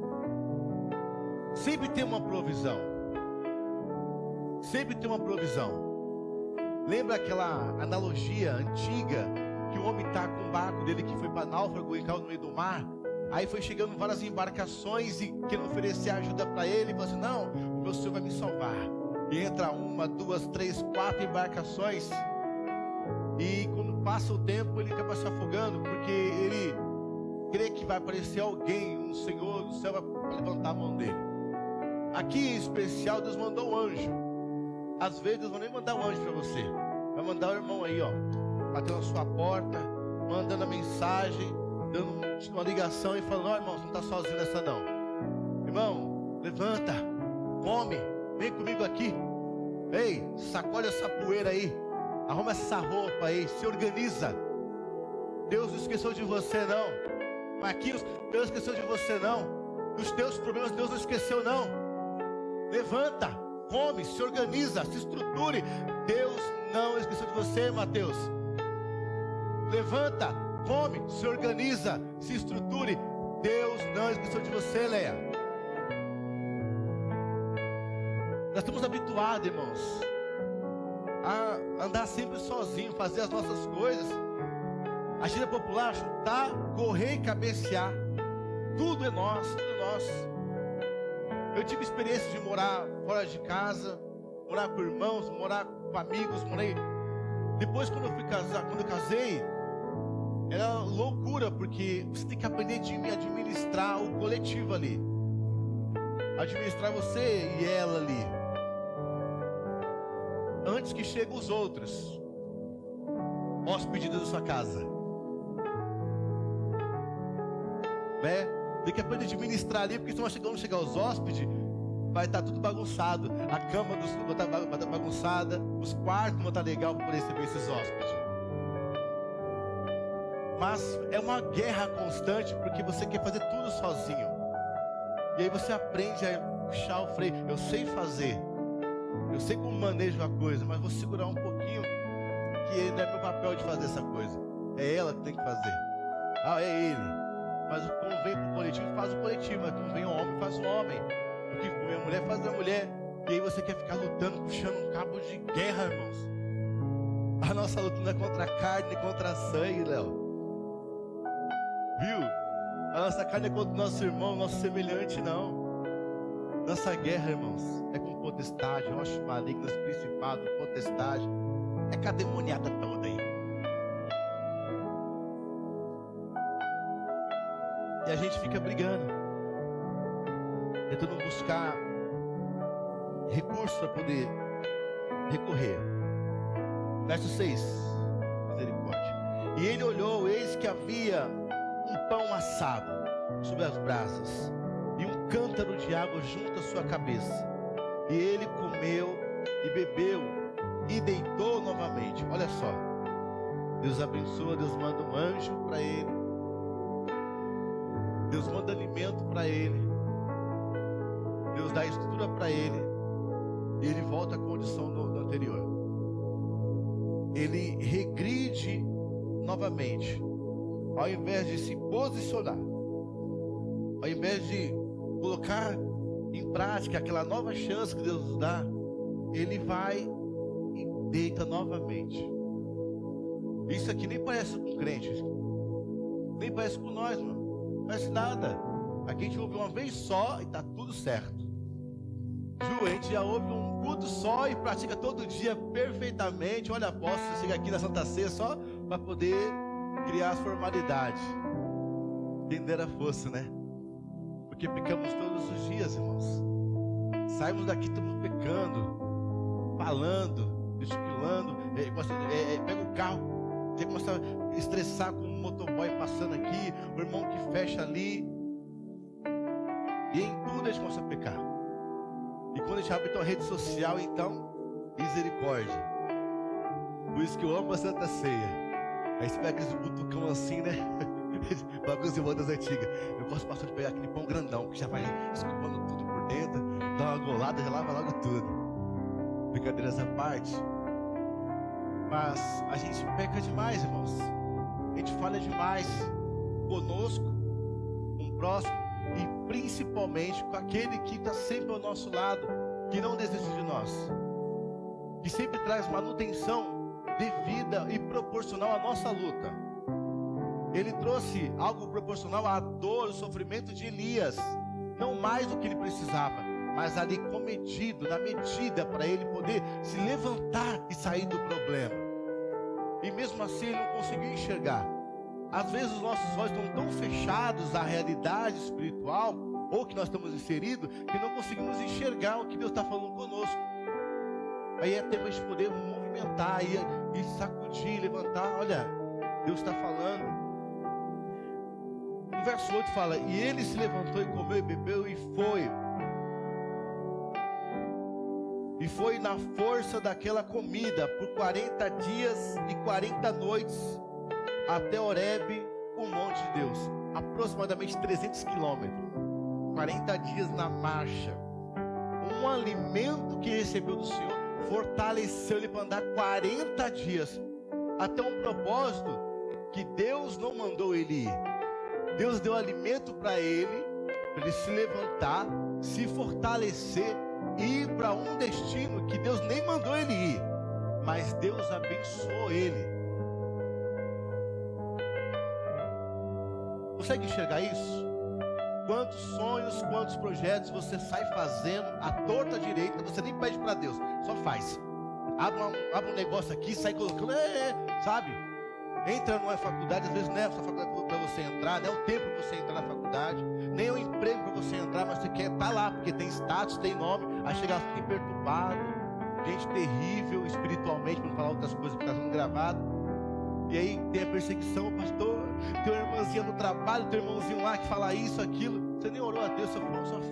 Sempre tem uma provisão. Sempre tem uma provisão. Lembra aquela analogia antiga que o homem está com o barco dele que foi para náufrago e caiu no meio do mar? Aí foi chegando várias embarcações e querendo oferecer ajuda para ele. E falou assim: não, o meu Senhor vai me salvar. E entra 1, 2, 3, 4 embarcações. E quando passa o tempo ele acaba se afogando, porque ele crê que vai aparecer alguém, um Senhor do céu, vai levantar a mão dele. Aqui em especial Deus mandou um anjo. Às vezes Deus não vai nem mandar um anjo para você, vai mandar o irmão aí, ó, batendo na sua porta, mandando a mensagem, dando uma ligação e falando: ó, irmão, você não está sozinho nessa não. Irmão, levanta, come, vem comigo aqui. Ei, sacode essa poeira aí, arruma essa roupa aí, se organiza. Deus não esqueceu de você não. Marquinhos, Deus não esqueceu de você não. Dos teus problemas Deus não esqueceu não. Levanta, come, se organiza, se estruture. Deus não esqueceu de você, Mateus. Levanta, come, se organiza, se estruture. Deus não esqueceu de você, Leia. Nós estamos habituados, irmãos, a andar sempre sozinho, fazer as nossas coisas. A gíria popular, chutar, correr e cabecear. Tudo é nosso, tudo é nosso. Eu tive experiência de morar fora de casa, morar com irmãos, morar com amigos, morei. Depois quando eu casei, era loucura, porque você tem que aprender a administrar o coletivo ali. Administrar você e ela ali. Antes que cheguem os outros hóspedes da sua casa. Né? Tem que aprender a administrar ali, porque senão quando chegar os hóspedes, vai estar tudo bagunçado. A cama vai estar bagunçada, os quartos vão estar legal para poder receber esses hóspedes. Mas é uma guerra constante, porque você quer fazer tudo sozinho. E aí você aprende a puxar o freio. Eu sei fazer, eu sei como manejo a coisa, mas vou segurar um pouquinho, que não é meu papel de fazer essa coisa. É ela que tem que fazer. Ah, é ele. Mas quando vem para o coletivo, faz o coletivo. Mas quando vem o homem, faz o homem. Porque quando vem a mulher, faz a mulher. E aí você quer ficar lutando, puxando um cabo de guerra, irmãos. A nossa luta não é contra a carne, nem contra a sangue, Léo. Viu? A nossa carne é contra o nosso irmão, nosso semelhante, não. Nossa guerra, irmãos, é com potestade, rochas malignas, principado, potestade. É com a demoniada toda aí. E a gente fica brigando, tentando buscar recursos para poder recorrer. Verso 6, misericórdia. E ele olhou, eis que havia um pão assado sobre as brasas e um cântaro de água junto à sua cabeça. E ele comeu e bebeu e deitou novamente. Olha só, Deus abençoa, Deus manda um anjo para ele. Deus manda alimento para ele. Deus dá estrutura para ele. E ele volta à condição do anterior. Ele regride novamente. Ao invés de se posicionar, ao invés de colocar em prática aquela nova chance que Deus nos dá, ele vai e deita novamente. Isso aqui nem parece um crente. Nem parece com nós, mano. Não parece nada. Aqui a gente ouve uma vez só e tá tudo certo. Ju, a gente já ouve um culto só e pratica todo dia perfeitamente. Olha, apóstolo, chega aqui na Santa Ceia só para poder criar as formalidades. Quem dera fosse, né? Porque pecamos todos os dias, irmãos. Saímos daqui, estamos pecando, falando, gesticulando. Pega o carro, você começa a estressar com o motoboy passando aqui, o irmão que fecha ali. E em tudo a gente começa a pecar. E quando a gente abre então a rede social, então, misericórdia. Por isso que eu amo a Santa Ceia. Aí você pega aqueles butucão assim, né? Alguns irmãos das antigas. Eu gosto bastante de pegar aquele pão grandão, que já vai escovando tudo por dentro, dá uma golada, já lava logo tudo. Brincadeiras à parte. Mas a gente peca demais, irmãos. A gente falha demais conosco, com o próximo e principalmente com aquele que está sempre ao nosso lado, que não desiste de nós, que sempre traz manutenção devida e proporcional à nossa luta. Ele trouxe algo proporcional à dor, ao sofrimento de Elias, não mais do que ele precisava, mas ali cometido, na medida para ele poder se levantar e sair do problema. E mesmo assim ele não conseguiu enxergar. Às vezes os nossos olhos estão tão fechados à realidade espiritual, ou que nós estamos inseridos, que não conseguimos enxergar o que Deus está falando conosco. Aí é tempo de a gente poder movimentar e sacudir, levantar. Olha, Deus está falando. No verso 8 fala: e ele se levantou e comeu e bebeu e foi. E foi na força daquela comida por 40 dias e 40 noites até Horebe, o monte de Deus. Aproximadamente 300 quilômetros. 40 dias na marcha. Um alimento que recebeu do Senhor fortaleceu ele para andar 40 dias. Até um propósito que Deus não mandou ele ir. Deus deu alimento para ele se levantar, se fortalecer e ir para um destino que Deus nem mandou ele ir, mas Deus abençoou ele. Consegue enxergar isso? Quantos sonhos, quantos projetos você sai fazendo à torta direita, você nem pede para Deus, só faz. Abre um negócio aqui, sai colocando, sabe? Entra numa faculdade, às vezes não é a faculdade para você entrar, não é o tempo para você entrar na faculdade, nem é o emprego para você entrar, mas você quer estar lá, porque tem status, tem nome, aí chega assim perturbado, gente terrível espiritualmente, para não falar outras coisas que está sendo gravado. E aí tem a perseguição, pastor, tem uma irmãzinha no trabalho, tem um irmãozinho lá que fala isso, aquilo. Você nem orou a Deus, só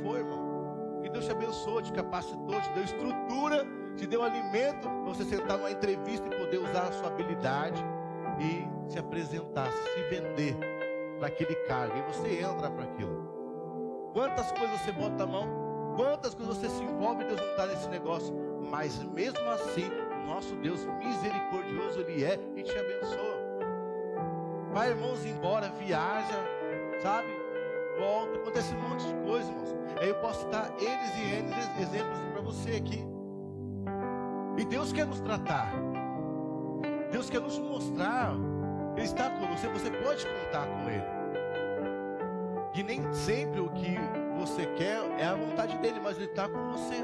foi, irmão. E Deus te abençoou, te capacitou, te deu estrutura, te deu alimento para você sentar numa entrevista e poder usar a sua habilidade e se apresentar, se vender para aquele cargo. E você entra para aquilo. Quantas coisas você bota a mão, quantas coisas você se envolve, Deus não está nesse negócio. Mas mesmo assim, nosso Deus misericordioso Ele é e te abençoa. Vai, irmãos, embora, viaja, sabe? Volta, acontece um monte de coisa, irmãos. Aí eu posso dar eles e eles exemplos para você aqui. E Deus quer nos tratar. Deus quer nos mostrar. Ele está com você, você pode contar com Ele. E nem sempre o que você quer é a vontade dEle, mas Ele está com você.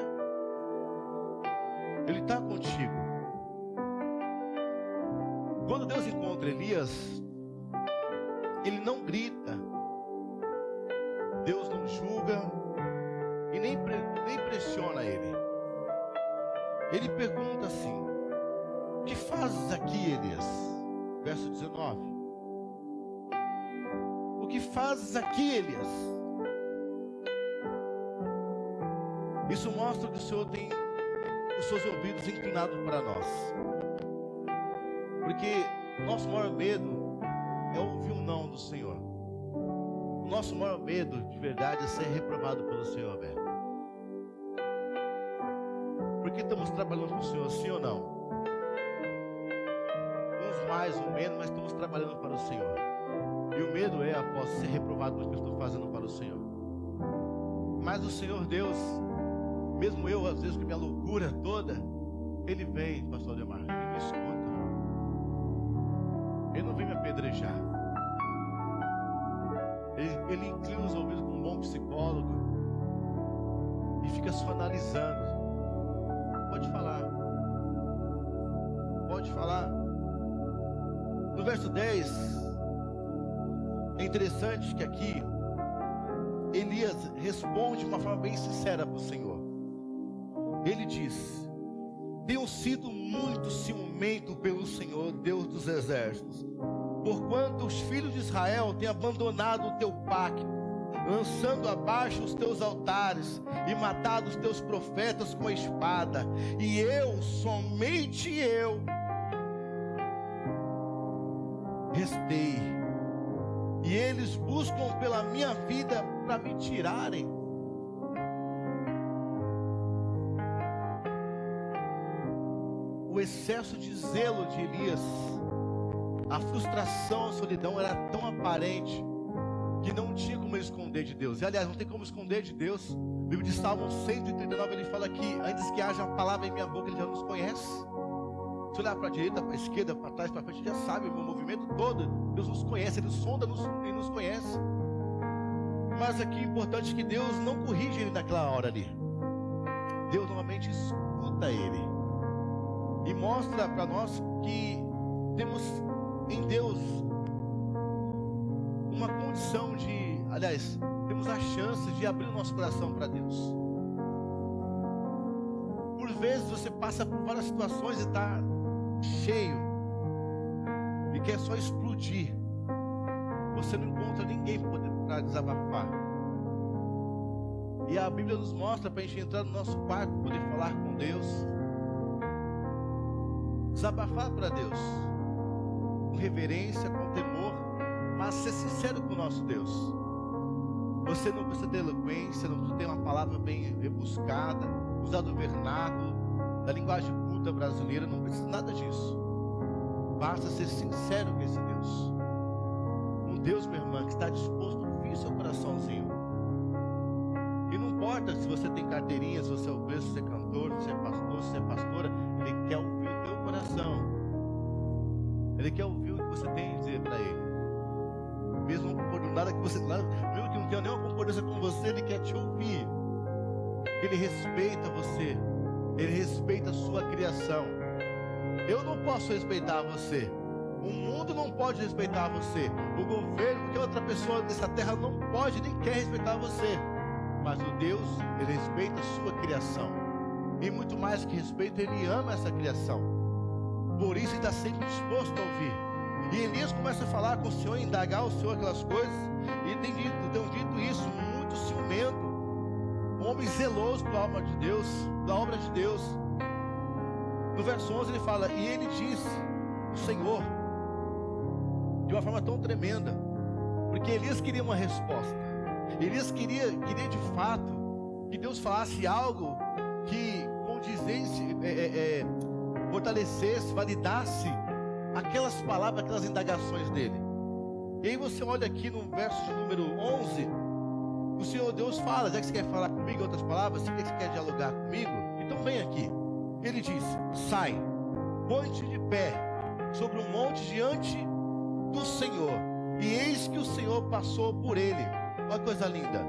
Ele está contigo. Quando Deus encontra Elias, Ele não grita, Deus não julga e nem pressiona ele. Ele pergunta assim: o que fazes aqui, Elias? Verso 19. O que fazes aqui, Elias? Isso mostra que o Senhor tem os seus ouvidos inclinados para nós. Porque nosso maior medo é ouvir o não do Senhor. O nosso maior medo, de verdade, é ser reprovado pelo Senhor, velho. Porque estamos trabalhando com o Senhor, sim ou não? Uns mais, uns menos, mas estamos trabalhando para o Senhor. E o medo é, após ser reprovado no que eu estou fazendo para o Senhor. Mas o Senhor Deus, mesmo eu, às vezes, com a minha loucura toda, Ele vem, pastor Ademar, Ele me escuta. Ele não vem me apedrejar. Ele inclina os ouvidos com um bom psicólogo e fica só analisando. Pode falar. Pode falar. No verso 10, é interessante que aqui Elias responde de uma forma bem sincera para o Senhor. Ele diz: tenho sido muito ciumento pelo Senhor, Deus dos exércitos, porquanto os filhos de Israel têm abandonado o teu pacto, lançando abaixo os teus altares e matado os teus profetas com a espada, e eu, somente eu, restei, e eles buscam pela minha vida para me tirarem. O excesso de zelo de Elias, a frustração, a solidão era tão aparente que não tinha como ele esconder de Deus. E aliás, não tem como esconder de Deus. O livro de Salmo 139, ele fala que antes que haja uma palavra em minha boca, ele já nos conhece. Se olhar para a direita, para a esquerda, para trás, para frente, ele já sabe o meu movimento todo. Deus nos conhece, Ele sonda e nos conhece. Mas aqui é importante que Deus não corrige ele naquela hora ali. Deus normalmente escuta ele e mostra para nós que temos em Deus uma condição de, aliás, temos a chance de abrir o nosso coração para Deus. Por vezes você passa por várias situações e está cheio e quer só explodir. Você não encontra ninguém para desabafar. E a Bíblia nos mostra para a gente entrar no nosso quarto, poder falar com Deus, desabafar para Deus, com reverência, com temor, mas ser sincero com o nosso Deus. Você não precisa ter eloquência, não precisa ter uma palavra bem rebuscada, usar do vernáculo, da linguagem culta brasileira, não precisa nada disso. Basta ser sincero com esse Deus. Um Deus, minha irmã, que está disposto a ouvir seu coraçãozinho. E não importa se você tem carteirinha, se você é obreiro, se você é cantor, se você é pastor, se você é pastora, Ele quer ouvir o teu coração. Ele quer ouvir o que você tem a dizer para Ele. Mesmo não concordando nada que você, mesmo que não tenha nenhuma concordância com você, Ele quer te ouvir. Ele respeita você. Ele respeita a sua criação. Eu não posso respeitar você. O mundo não pode respeitar você. O governo, qualquer outra pessoa dessa terra não pode nem quer respeitar você. Mas o Deus, Ele respeita a sua criação. E muito mais que respeito, Ele ama essa criação. Por isso Ele está sempre disposto a ouvir. E Elias começa a falar com o Senhor, indagar o Senhor aquelas coisas. E tem dito isso, muito ciumento. Um homem zeloso pela obra de Deus, pela obra de Deus. No verso 11 ele fala: e ele disse, o Senhor, de uma forma tão tremenda, porque Elias queria uma resposta. Elias queria de fato que Deus falasse algo que condizesse, fortalecesse, validasse aquelas palavras, aquelas indagações dele. E aí você olha aqui no verso de número 11, o Senhor Deus fala: já que você quer falar comigo, em outras palavras, se você quer dialogar comigo, então vem aqui. Ele disse: sai, põe-te de pé sobre um monte diante do Senhor. E eis que o Senhor passou por ele. Olha que coisa linda.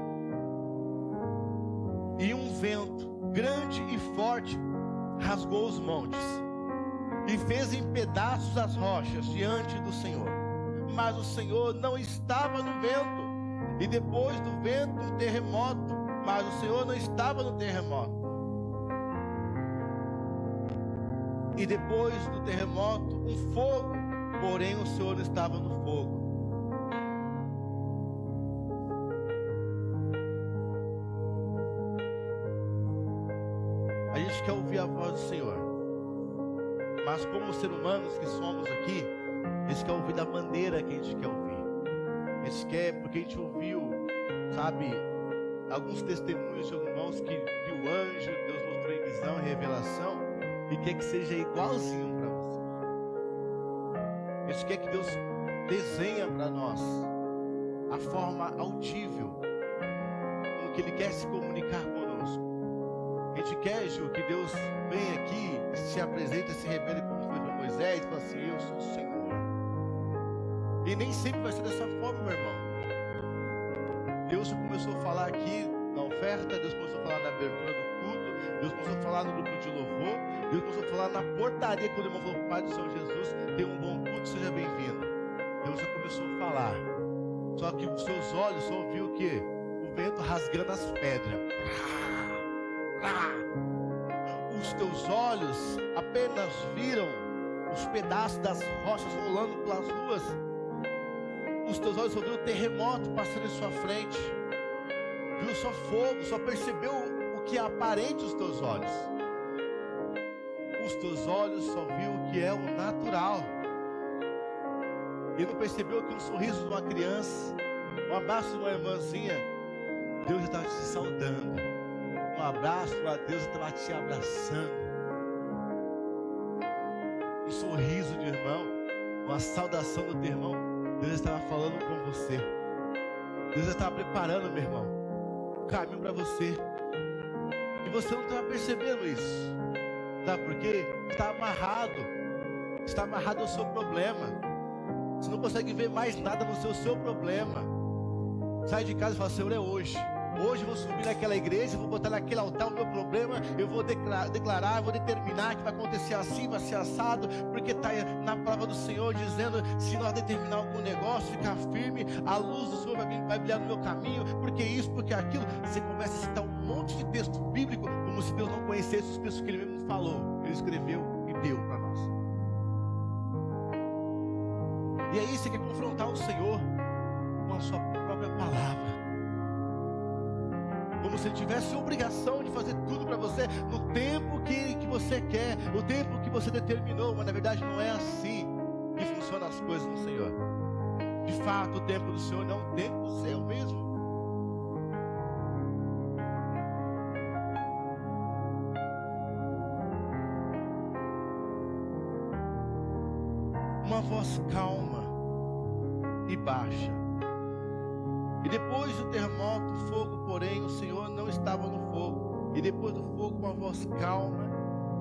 E um vento grande e forte rasgou os montes e fez em pedaços as rochas diante do Senhor. Mas o Senhor não estava no vento. E depois do vento um terremoto. Mas o Senhor não estava no terremoto. E depois do terremoto um fogo. Porém o Senhor não estava no fogo. A gente quer ouvir a voz do Senhor, mas como seres humanos que somos aqui, a gente quer ouvir da maneira que a gente quer ouvir. A gente quer, porque a gente ouviu, sabe, alguns testemunhos de irmãos que viu anjo, Deus mostrou em visão e revelação, e quer que seja igualzinho para você. A gente quer que Deus desenhe para nós a forma audível com que Ele quer se comunicar conosco. A gente quer, Ju, que Deus venha aqui, se apresente, se revele como foi para Moisés, e fala assim: eu sou o Senhor. E nem sempre vai ser dessa forma, meu irmão. Deus começou a falar aqui na oferta, Deus começou a falar na abertura do culto, Deus começou a falar no grupo de louvor, Deus começou a falar na portaria, quando o irmão falou, Pai do Senhor Jesus, tenha um bom culto, seja bem-vindo. Deus já começou a falar, só que os seus olhos só ouviu o quê? O vento rasgando as pedras. Os teus olhos apenas viram os pedaços das rochas rolando pelas ruas. Os teus olhos só viram o terremoto passando em sua frente. Viu só fogo, só percebeu o que é aparente aos teus olhos. Os teus olhos só viu o que é o natural. E não percebeu que um sorriso de uma criança, um abraço de uma irmãzinha, Deus estava te saudando. Um abraço a Deus estava te abraçando. Um sorriso de irmão, uma saudação do teu irmão, Deus estava falando com você. Deus estava preparando, meu irmão, um caminho para você. E você não estava percebendo isso. Sabe por quê? Está amarrado ao seu problema. Você não consegue ver mais nada no seu problema. Sai de casa e fala, Senhor, é hoje. Hoje eu vou subir naquela igreja, vou botar naquele altar o meu problema, eu vou declarar, eu vou determinar que vai acontecer assim, vai ser assado, porque está na palavra do Senhor dizendo, se nós determinar algum negócio, ficar firme, a luz do Senhor vai brilhar no meu caminho, porque isso, porque aquilo. Você começa a citar um monte de texto bíblico, como se Deus não conhecesse os textos que Ele mesmo falou. Ele escreveu e deu para nós. E aí você quer confrontar o Senhor com a sua própria palavra, como se Ele tivesse obrigação de fazer tudo para você no tempo que você quer, no tempo que você determinou. Mas na verdade não é assim que funcionam as coisas no Senhor. De fato, o tempo do Senhor não é um tempo seu mesmo. Uma voz calma e baixa. E depois do terremoto, o fogo, porém, o Senhor não estava no fogo. E depois do fogo, uma voz calma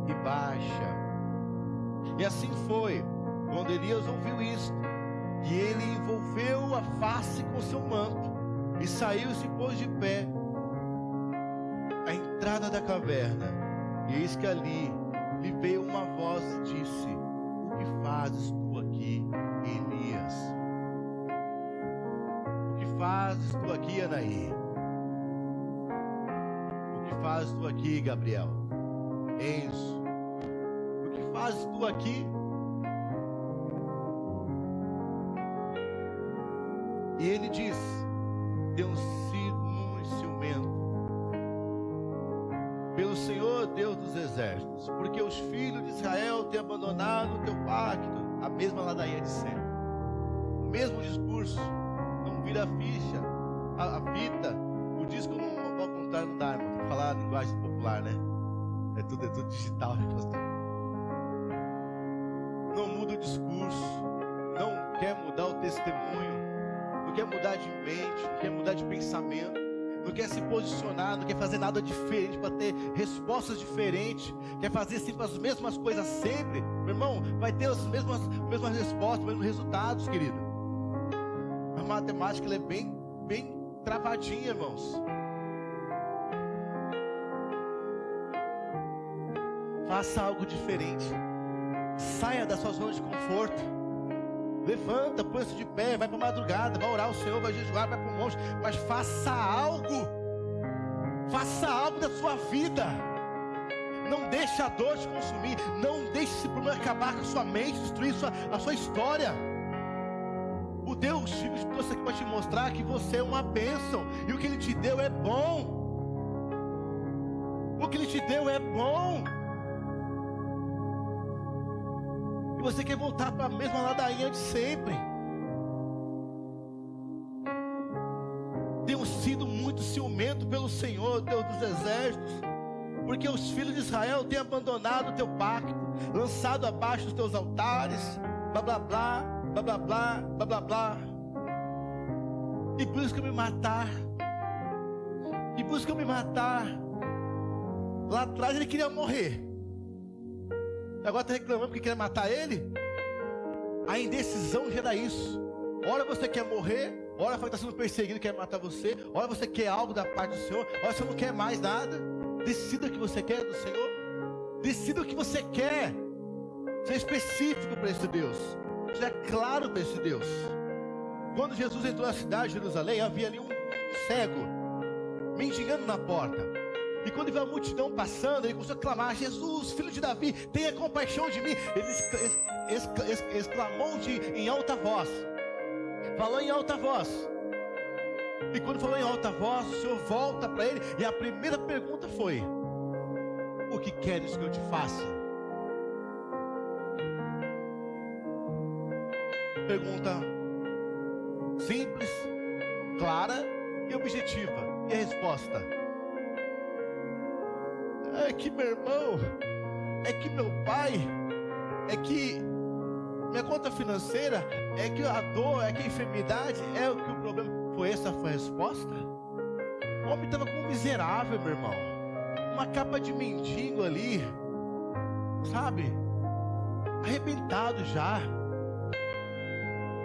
e baixa. E assim foi, quando Elias ouviu isto, que ele envolveu a face com seu manto, e saiu e se pôs de pé à entrada da caverna. E eis que ali lhe veio uma voz e disse, o que fazes tu aqui, Elias? O que fazes tu aqui, Anaí? O que fazes tu aqui, Gabriel? Enzo? O que fazes tu aqui? E ele diz, tenho sido muito ciumento pelo Senhor Deus dos exércitos, porque os filhos de Israel têm abandonado o teu pacto. A mesma ladainha de sempre, o mesmo discurso. Não vira a ficha, a fita, o disco não, ao contrário, não dá, irmão. Tem que falar a linguagem popular, né? É tudo digital, né, pastor? Não muda o discurso, não quer mudar o testemunho, não quer mudar de mente, não quer mudar de pensamento, não quer se posicionar, não quer fazer nada diferente para ter respostas diferentes, quer fazer sempre as mesmas coisas sempre. Meu irmão, vai ter as mesmas respostas, os mesmos resultados, querido. A matemática ela é bem travadinha, irmãos. Faça algo diferente. Saia da sua zona de conforto. Levanta, põe-se de pé, vai para a madrugada, vai orar ao Senhor, vai jejuar, vai para o monte, mas faça algo. Faça algo da sua vida. Não deixe a dor te consumir. Não deixe esse problema acabar com a sua mente, destruir a sua história. O Deus te trouxe aqui para te mostrar que você é uma bênção. E o que Ele te deu é bom. O que Ele te deu é bom. E você quer voltar para a mesma ladainha de sempre. Tenho sido muito ciumento pelo Senhor, Deus dos exércitos, porque os filhos de Israel têm abandonado o teu pacto, lançado abaixo dos teus altares, blá blá blá, blá blá blá, blá blá blá. E buscam me matar. E buscam me matar. Lá atrás ele queria morrer. Agora está reclamando porque quer matar ele? A indecisão gera isso. Ora você quer morrer, ora está sendo perseguido, quer matar você, ora você quer algo da parte do Senhor, ora você não quer mais nada. Decida o que você quer do Senhor. Decida o que você quer. Seja específico para esse Deus. Seja claro para esse Deus. Quando Jesus entrou na cidade de Jerusalém, havia ali um cego mendigando na porta. E quando viu a multidão passando, ele começou a clamar: Jesus, filho de Davi, tenha compaixão de mim. Ele exclamou em alta voz. Falou em alta voz. E quando falou em alta voz, o Senhor volta para ele. E a primeira pergunta foi: o que queres que eu te faça? Pergunta simples, clara e objetiva. E a resposta: é que meu irmão, é que meu pai, é que minha conta financeira, é que a dor, é que a enfermidade, é o que o problema. Essa foi a resposta? O homem estava como um miserável, meu irmão. Uma capa de mendigo ali, sabe? Arrebentado já.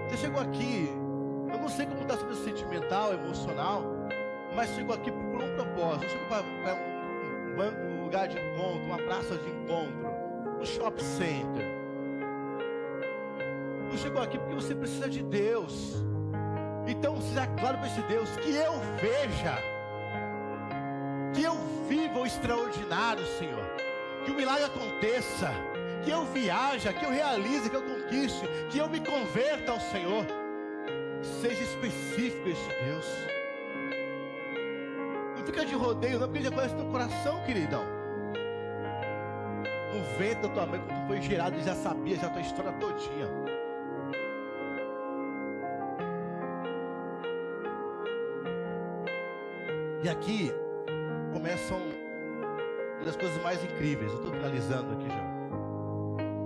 Você chegou aqui, eu não sei como está sendo sentimental, emocional, mas chegou aqui por um propósito. Chegou para um lugar de encontro, uma praça de encontro, um shopping center. Você chegou aqui porque você precisa de Deus. Então seja claro para esse Deus: que eu veja, que eu viva o extraordinário, Senhor, que o milagre aconteça, que eu viaje, que eu realize, que eu conquiste, que eu me converta ao Senhor. Seja específico esse Deus. Não fica de rodeio não, porque Ele já conhece teu coração, queridão. No ventre da tua mãe, quando tu foi gerado, Ele já sabia já a tua história todinha. E aqui começam uma das coisas mais incríveis. Eu estou finalizando aqui já.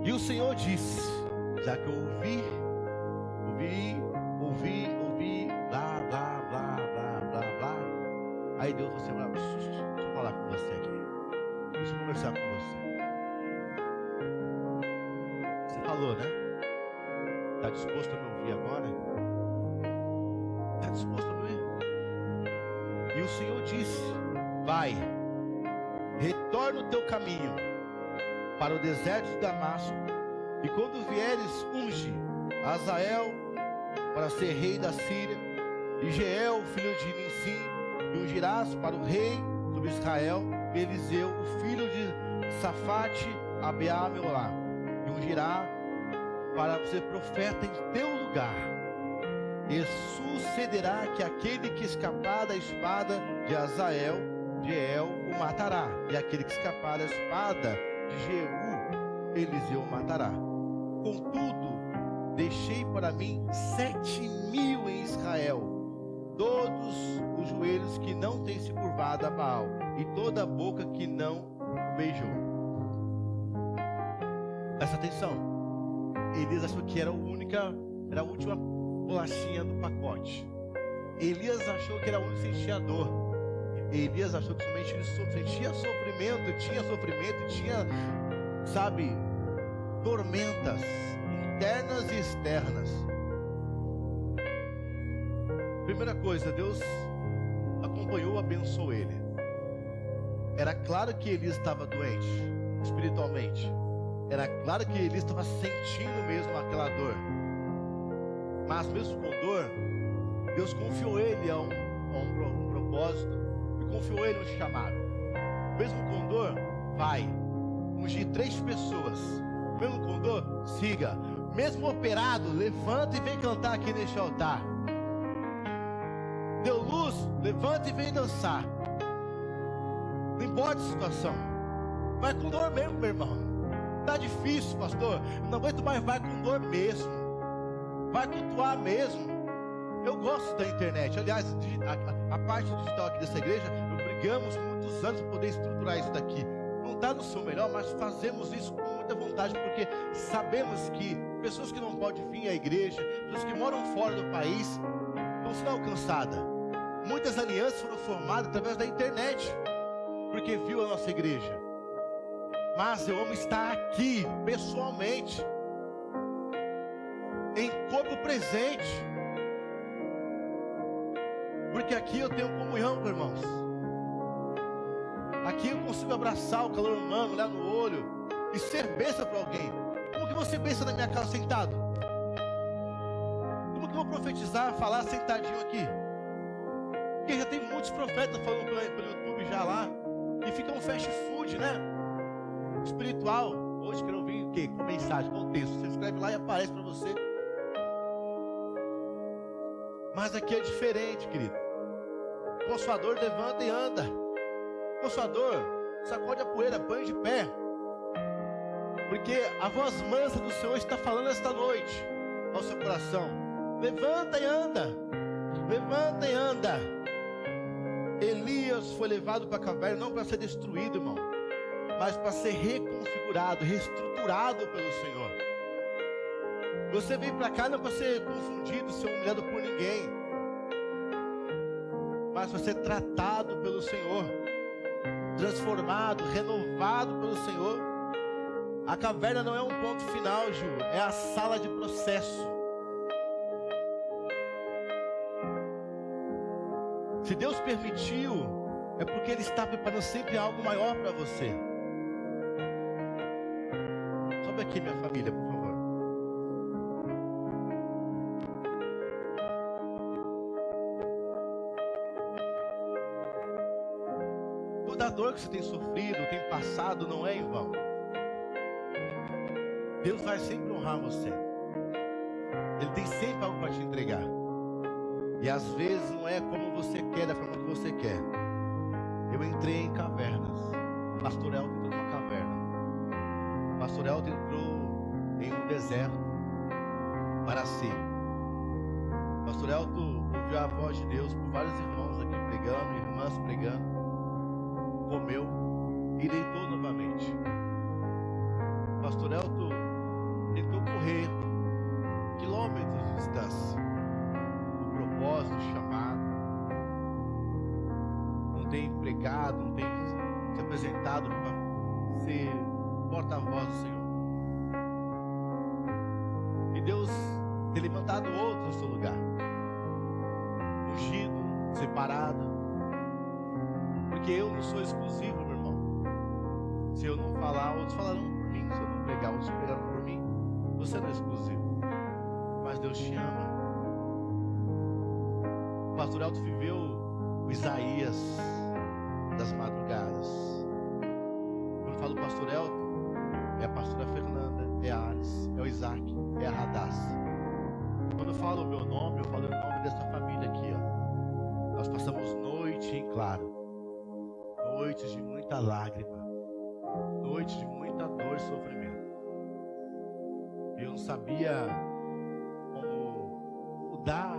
E o Senhor disse: já que eu ouvi, blá, blá, blá, blá, blá, blá. Aí Deus falou assim: deixa eu falar com você aqui. Deixa eu conversar com você. Você falou, né? Está disposto a me ouvir agora? Está disposto a me ouvir? E o Senhor disse: vai, retorna o teu caminho para o deserto de Damasco, e quando vieres, unge Azael para ser rei da Síria, e Jeiel, filho de Nissim, e ungirás para o rei sobre Israel Eliseu, o filho de Safate, Abiamelá, e ungirá para ser profeta em teu lugar. E sucederá que aquele que escapar da espada de Azael, Jeiel o matará, e aquele que escapar da espada de Jeú, Eliseu o matará. Contudo, deixei para mim 7.000 em Israel, todos os joelhos que não têm se curvado a Baal, e toda a boca que não o beijou. Presta atenção. Elias achou que era a última bolachinha do pacote. Elias achou que era o único que sentia dor. Elias achou que somente ele sentia sofrimento, tinha, sabe, tormentas internas e externas. Primeira coisa, Deus acompanhou, abençoou ele. Era claro que Elias estava doente espiritualmente. Era claro que Elias estava sentindo mesmo aquela dor. Mas mesmo com dor, Deus confiou ele a um propósito, e confiou ele um chamado. Mesmo com dor, vai ungir 3 pessoas. Mesmo com dor, siga. Mesmo operado, levanta e vem cantar aqui neste altar. Deu luz, levanta e vem dançar. Não importa a situação, vai com dor mesmo, meu irmão. Tá difícil, pastor, não aguento mais, vai com dor mesmo. Vai cultuar mesmo. Eu gosto da internet. Aliás, a parte digital aqui dessa igreja, brigamos muitos anos para poder estruturar isso daqui. Não está no seu melhor, mas fazemos isso com muita vontade, porque sabemos que pessoas que não podem vir à igreja, pessoas que moram fora do país, vão ser alcançadas. Muitas alianças foram formadas através da internet, porque viu a nossa igreja. Mas eu amo estar aqui, pessoalmente, em corpo presente, Porque aqui eu tenho comunhão com irmãos. Aqui eu consigo abraçar o calor humano, olhar no olho e ser bênção para alguém. Como que você pensa na minha casa sentado? Como que eu vou profetizar, falar sentadinho aqui? Porque já tem muitos profetas falando pelo YouTube já lá. E fica um fast food, né? Espiritual. Hoje quero ouvir o quê? Com mensagem, com texto. Você escreve lá e aparece para você. Mas aqui é diferente, querido. O consolador levanta e anda. O consolador sacode a poeira, põe de pé. Porque a voz mansa do Senhor está falando esta noite ao seu coração. Levanta e anda. Levanta e anda. Elias foi levado para a caverna não para ser destruído, irmão, mas para ser reconfigurado, reestruturado pelo Senhor. Você vem para cá não para ser confundido, ser humilhado por ninguém, mas para ser tratado pelo Senhor, transformado, renovado pelo Senhor. A caverna não é um ponto final, Ju, é a sala de processo. Se Deus permitiu, é porque Ele está preparando sempre algo maior para você. Sobe aqui, minha família, por favor. Toda a dor que você tem sofrido, tem passado, não é em vão. Deus vai sempre honrar você. Ele tem sempre algo para te entregar. E às vezes não é como você quer, da forma que você quer. Eu entrei em cavernas. Pastor Elton entrou numa caverna. Pastor Elton entrou em um deserto para si. Pastor Elton ouviu a voz de Deus por vários irmãos aqui pregando, irmãs pregando. Comeu e deitou novamente. Pastor Elton tentou correr quilômetros de distância. Propósito, chamado, não tem pregado, não tem se apresentado para ser porta-voz do Senhor. E Deus tem levantado outros no seu lugar, ungido, separado, porque eu não sou exclusivo, meu irmão. Se eu não falar, outros falarão por mim. Se eu não pregar, outros pregarão por mim. Você não é exclusivo, mas Deus te ama. O pastor Elton viveu o Isaías das madrugadas. Quando eu falo pastor Elton, é a pastora Fernanda, é a Alice, é o Isaac, é a Radassa. Quando eu falo o meu nome, eu falo o nome dessa família aqui, ó. Nós passamos noite em claro, noites de muita lágrima, noites de muita dor e sofrimento. Eu não sabia como mudar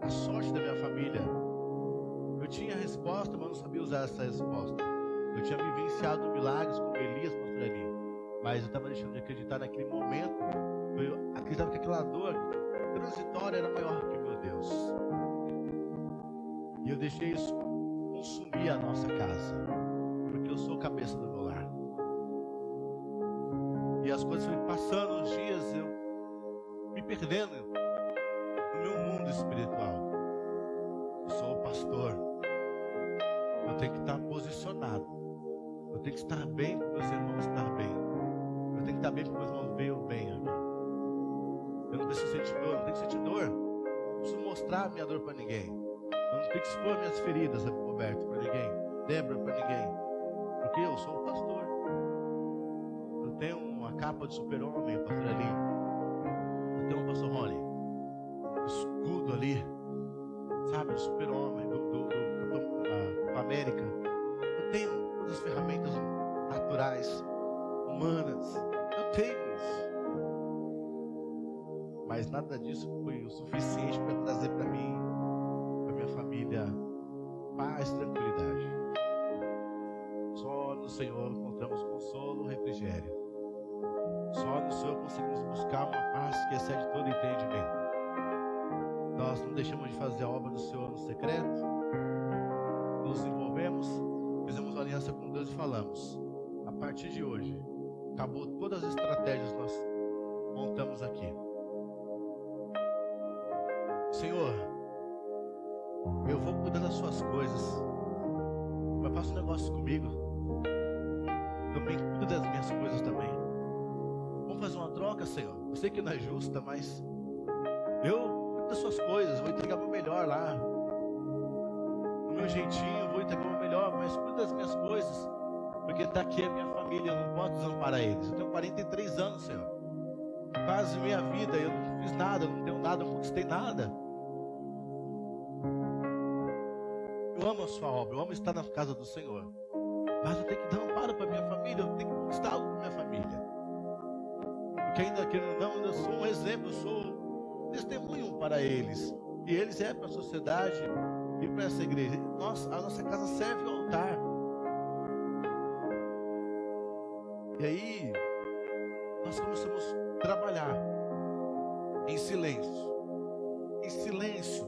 a sorte da minha família. Eu tinha a resposta, mas não sabia usar essa resposta. Eu tinha vivenciado milagres como Elias, pastor Elinho, mas eu estava deixando de acreditar naquele momento. Eu acreditava que aquela dor transitória era maior que meu Deus. E eu deixei isso consumir a nossa casa, porque eu sou cabeça do meu lar. E as coisas foram passando os dias, eu me perdendo no meu mundo espiritual. Eu sou o pastor. Eu tenho que estar posicionado. Eu tenho que estar bem para meus irmãos estar bem. Eu tenho que estar bem para meus irmãos ver o bem aqui. Eu não preciso sentir dor, não tenho que sentir dor. Não preciso mostrar a minha dor para ninguém. Eu não tenho que expor minhas feridas, Roberto, para ninguém. Débora, para ninguém. Porque eu sou o pastor. Eu tenho uma capa de super-homem, pastor ali. Eu tenho um pastor Rony. Escudo ali, sabe, o super-homem do América. Eu tenho todas as ferramentas naturais, humanas. Eu tenho isso. Mas nada disso foi o suficiente para trazer para mim, para minha família, paz, tranquilidade. Só no Senhor encontramos consolo, refrigério. Só no Senhor conseguimos buscar uma paz que excede todo entendimento. Nós não deixamos de fazer a obra do Senhor no secreto. Nos envolvemos, fizemos uma aliança com Deus e falamos: a partir de hoje, acabou todas as estratégias que nós montamos aqui. Senhor, eu vou cuidar das suas coisas, mas faça um negócio comigo, também cuida das minhas coisas também. Vamos fazer uma troca, Senhor? Eu sei que não é justa, mas eu cuido das suas coisas, vou entregar o meu melhor lá, do meu jeitinho, vou entregar o meu melhor, mas cuida das minhas coisas, porque daqui é minha família, eu não posso desamparar eles. Eu tenho 43 anos, Senhor, quase minha vida, eu não fiz nada, eu não tenho nada, eu não conquistei nada. Eu amo a sua obra, eu amo estar na casa do Senhor, mas eu tenho que dar um amparo para minha família, eu tenho que conquistar algo para minha família, porque ainda querendo ou não, eu sou um exemplo, eu sou testemunho para eles, e eles é para a sociedade e para essa igreja. A nossa casa serve ao altar. E aí nós começamos a trabalhar em silêncio, em silêncio.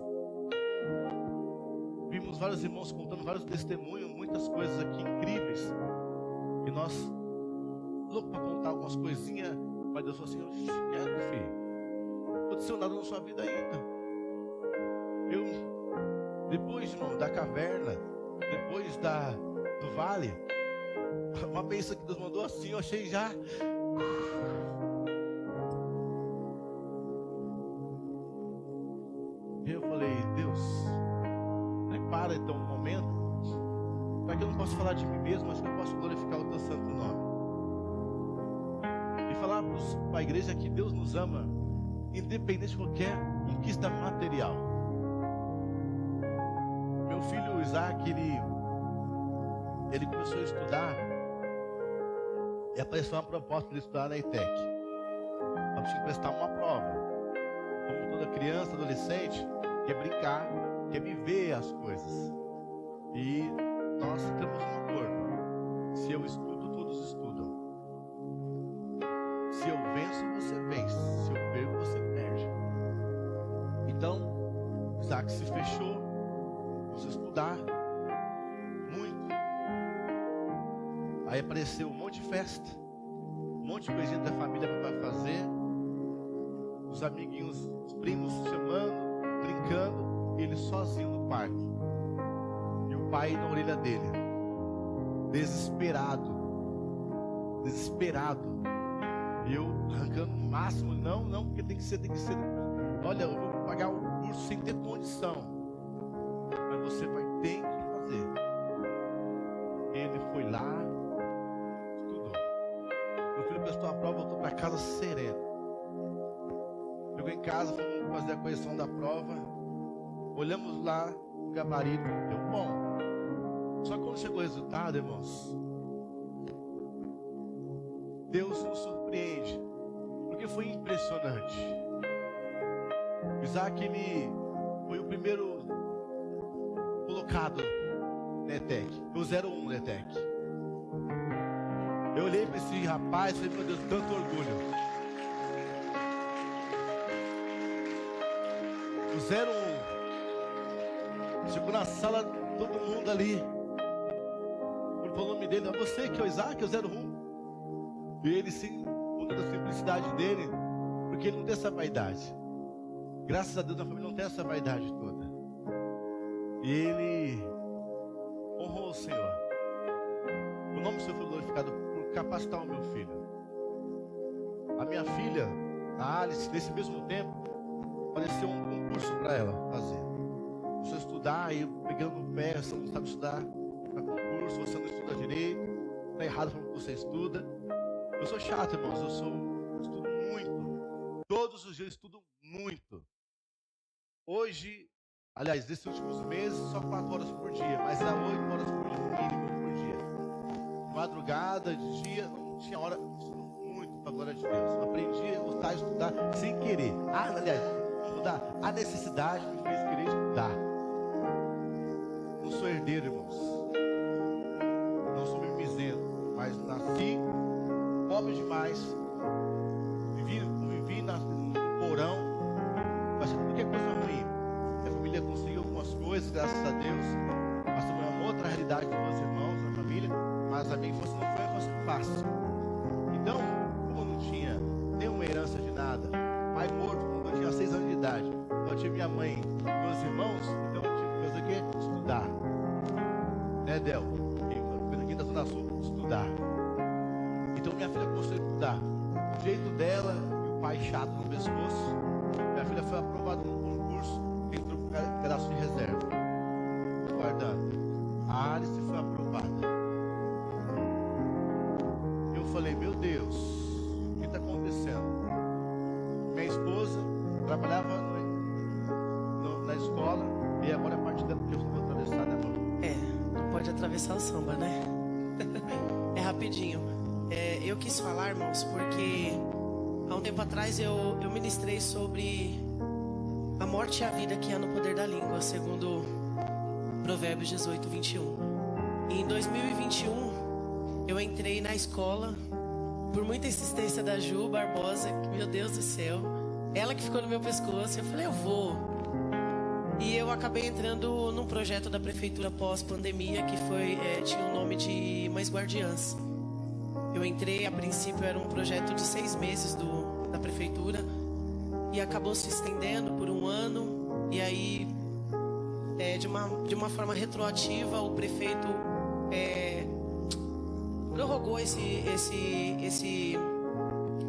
Vimos vários irmãos contando vários testemunhos, muitas coisas aqui incríveis, e nós loucos para contar algumas coisinhas, mas Deus falou assim: quieto, filho, não aconteceu nada na sua vida ainda. Depois, irmão, da caverna, depois do vale, uma bênção que Deus mandou assim, eu achei já. E eu falei: Deus, prepara então um momento, para que eu não possa falar de mim mesmo, mas que eu possa glorificar o teu santo nome. E falar para a igreja que Deus nos ama, independente de qualquer conquista material. Meu filho Isaac, ele começou a estudar, e apareceu uma proposta de estudar na ETEC. Eu tinha que prestar uma prova. Como toda criança, adolescente, quer brincar, quer viver as coisas. E nós temos um acordo: se eu estudo, todos estudam. Se eu venço, você vence. Se eu perco, você perde. Então, Isaac se fechou, vamos estudar muito. Aí apareceu um monte de festa, um monte de coisinha da família para fazer, os amiguinhos, os primos chamando, brincando, ele sozinho no parque, e o pai na orelha dele, desesperado, e eu arrancando o máximo: não, porque tem que ser, olha, eu vou pagar o curso sem ter condição, mas você vai ter que fazer. Ele foi lá, estudou. Meu filho prestou a prova, voltou para casa sereno. Chegou em casa, fomos fazer a correção da prova, olhamos lá o gabarito, deu bom. Só que quando chegou o resultado, irmãos, Deus nos surpreende, porque foi impressionante. Isaac, ele foi o primeiro colocado na ETEC, foi o 01 na ETEC. Eu olhei para esse rapaz e falei: meu Deus, tanto orgulho. O 01 chegou na sala, todo mundo ali, por o nome dele: é você que é o Isaac, é o 01. E ele, sim, com toda a simplicidade dele, porque ele não tem essa vaidade. Graças a Deus, a família não tem essa vaidade toda. E ele honrou o Senhor. O nome do Senhor foi glorificado por capacitar o meu filho. A minha filha, a Alice, nesse mesmo tempo, apareceu um concurso para ela fazer. Você estudar, e pegando no pé: você não sabe estudar para concurso, você não estuda direito, está errado como você estuda. Eu sou chato, irmãos, eu estudo muito. Todos os dias eu estudo muito. Hoje, aliás, nesses últimos meses, só 4 horas por dia, mas há 8 horas por dia, mínimo por dia. Madrugada, de dia, não tinha hora, eu estudo muito para a glória de Deus. Eu aprendi a gostar de estudar sem querer. Aliás, vamos mudar. A necessidade me fez querer estudar. Não sou herdeiro, irmãos. Não sou mimizento, mas nasci pobre demais, vivi no porão, mas porque é coisa ruim. Minha família conseguiu algumas coisas, graças a Deus, mas também é uma outra realidade dos meus irmãos, da família, mas a minha infância não foi uma infância fácil. Então, como eu não tinha nenhuma herança de nada, pai morto quando eu tinha 6 anos de idade, então eu tive minha mãe e meus irmãos, então eu tive meus quê? Estudar. Né, Del? Pelo aqui da Zona Sul, estudar. Então minha filha começou a estudar. O jeito dela e o pai chato no pescoço. Minha filha foi aprovada no concurso, entrou com cadastro de reserva. Guardando. A Alice foi aprovada. Eu falei, meu Deus, o que está acontecendo? Minha esposa trabalhava na escola e agora é parte dela, porque eu vou atravessar, né, amor? Não pode atravessar o samba, né? É rapidinho. Eu quis falar, irmãos, porque há um tempo atrás eu ministrei sobre a morte e a vida que há no poder da língua, segundo Provérbios 18, 21. E em 2021, eu entrei na escola, por muita insistência da Ju Barbosa, que, meu Deus do céu, ela que ficou no meu pescoço, eu falei, eu vou. E eu acabei entrando num projeto da prefeitura pós-pandemia, que tinha o nome de Mães Guardiãs. Eu entrei, a princípio era um projeto de 6 meses da prefeitura, e acabou se estendendo por 1 ano, e aí, de uma forma retroativa, o prefeito prorrogou esse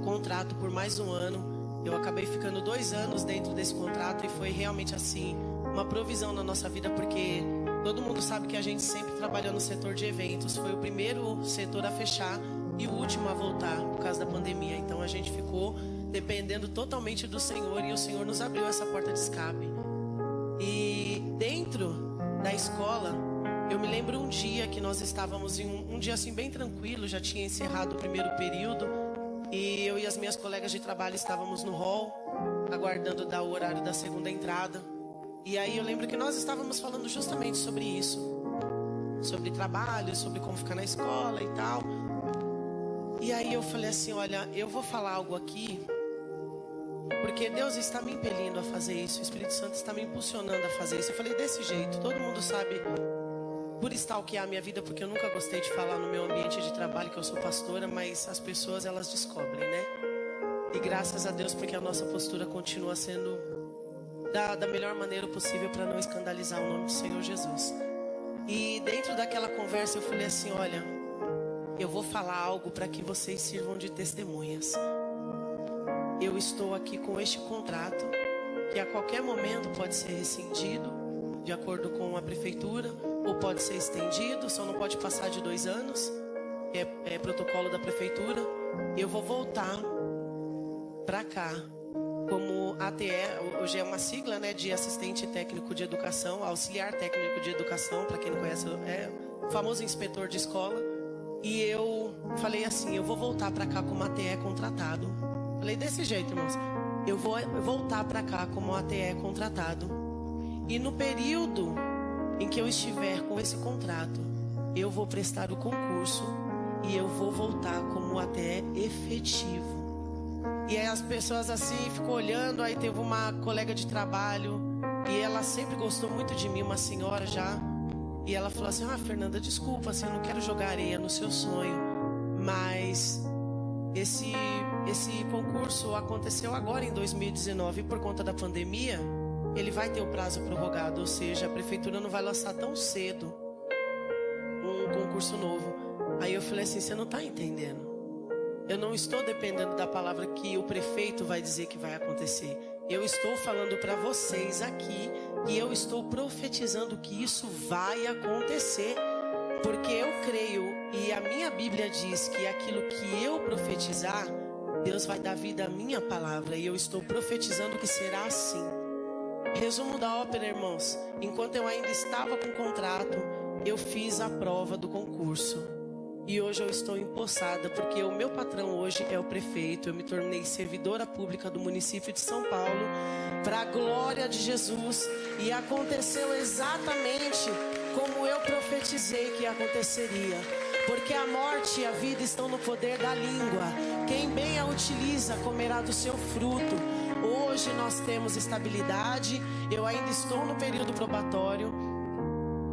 contrato por mais 1 ano. Eu acabei ficando 2 anos dentro desse contrato, e foi realmente assim, uma provisão na nossa vida, porque todo mundo sabe que a gente sempre trabalhou no setor de eventos. Foi o primeiro setor a fechar e o último a voltar por causa da pandemia. Então a gente ficou dependendo totalmente do Senhor, e o Senhor nos abriu essa porta de escape. E dentro da escola, eu me lembro um dia que nós estávamos em um dia assim bem tranquilo, já tinha encerrado o primeiro período, e eu e as minhas colegas de trabalho estávamos no hall, aguardando dar o horário da segunda entrada. E aí eu lembro que nós estávamos falando justamente sobre isso, sobre trabalho, sobre como ficar na escola e tal. E aí eu falei assim, olha, eu vou falar algo aqui, porque Deus está me impelindo a fazer isso, o Espírito Santo está me impulsionando a fazer isso. Eu falei desse jeito, todo mundo sabe, por stalkear a minha vida, porque eu nunca gostei de falar no meu ambiente de trabalho que eu sou pastora, mas as pessoas, elas descobrem, né? E graças a Deus, porque a nossa postura continua sendo da melhor maneira possível para não escandalizar o nome do Senhor Jesus. E dentro daquela conversa eu falei assim, olha, eu vou falar algo para que vocês sirvam de testemunhas. Eu estou aqui com este contrato, que a qualquer momento pode ser rescindido, de acordo com a prefeitura, ou pode ser estendido, só não pode passar de 2 anos, é protocolo da prefeitura. Eu vou voltar para cá como ATE, hoje é uma sigla, né, de assistente técnico de educação, auxiliar técnico de educação, para quem não conhece, é o famoso inspetor de escola. E eu falei assim, eu vou voltar para cá como ATE contratado. Falei desse jeito, irmãos, eu vou voltar para cá como ATE contratado. E no período em que eu estiver com esse contrato, eu vou prestar o concurso e eu vou voltar como ATE efetivo. E aí as pessoas assim ficou olhando. Aí teve uma colega de trabalho, e ela sempre gostou muito de mim, uma senhora já. E ela falou assim, Fernanda, desculpa, assim, eu não quero jogar areia no seu sonho, mas esse concurso aconteceu agora em 2019, e por conta da pandemia, ele vai ter o prazo prorrogado. Ou seja, a prefeitura não vai lançar tão cedo um concurso novo. Aí eu falei assim, você não está entendendo. Eu não estou dependendo da palavra que o prefeito vai dizer que vai acontecer. Eu estou falando para vocês aqui, e eu estou profetizando que isso vai acontecer. Porque eu creio, e a minha Bíblia diz que aquilo que eu profetizar, Deus vai dar vida à minha palavra. E eu estou profetizando que será assim. Resumo da ópera, irmãos. Enquanto eu ainda estava com o contrato, eu fiz a prova do concurso. E hoje eu estou empossada, porque o meu patrão hoje é o prefeito. Eu me tornei servidora pública do município de São Paulo, para a glória de Jesus. E aconteceu exatamente como eu profetizei que aconteceria. Porque a morte e a vida estão no poder da língua. Quem bem a utiliza comerá do seu fruto. Hoje nós temos estabilidade. Eu ainda estou no período probatório.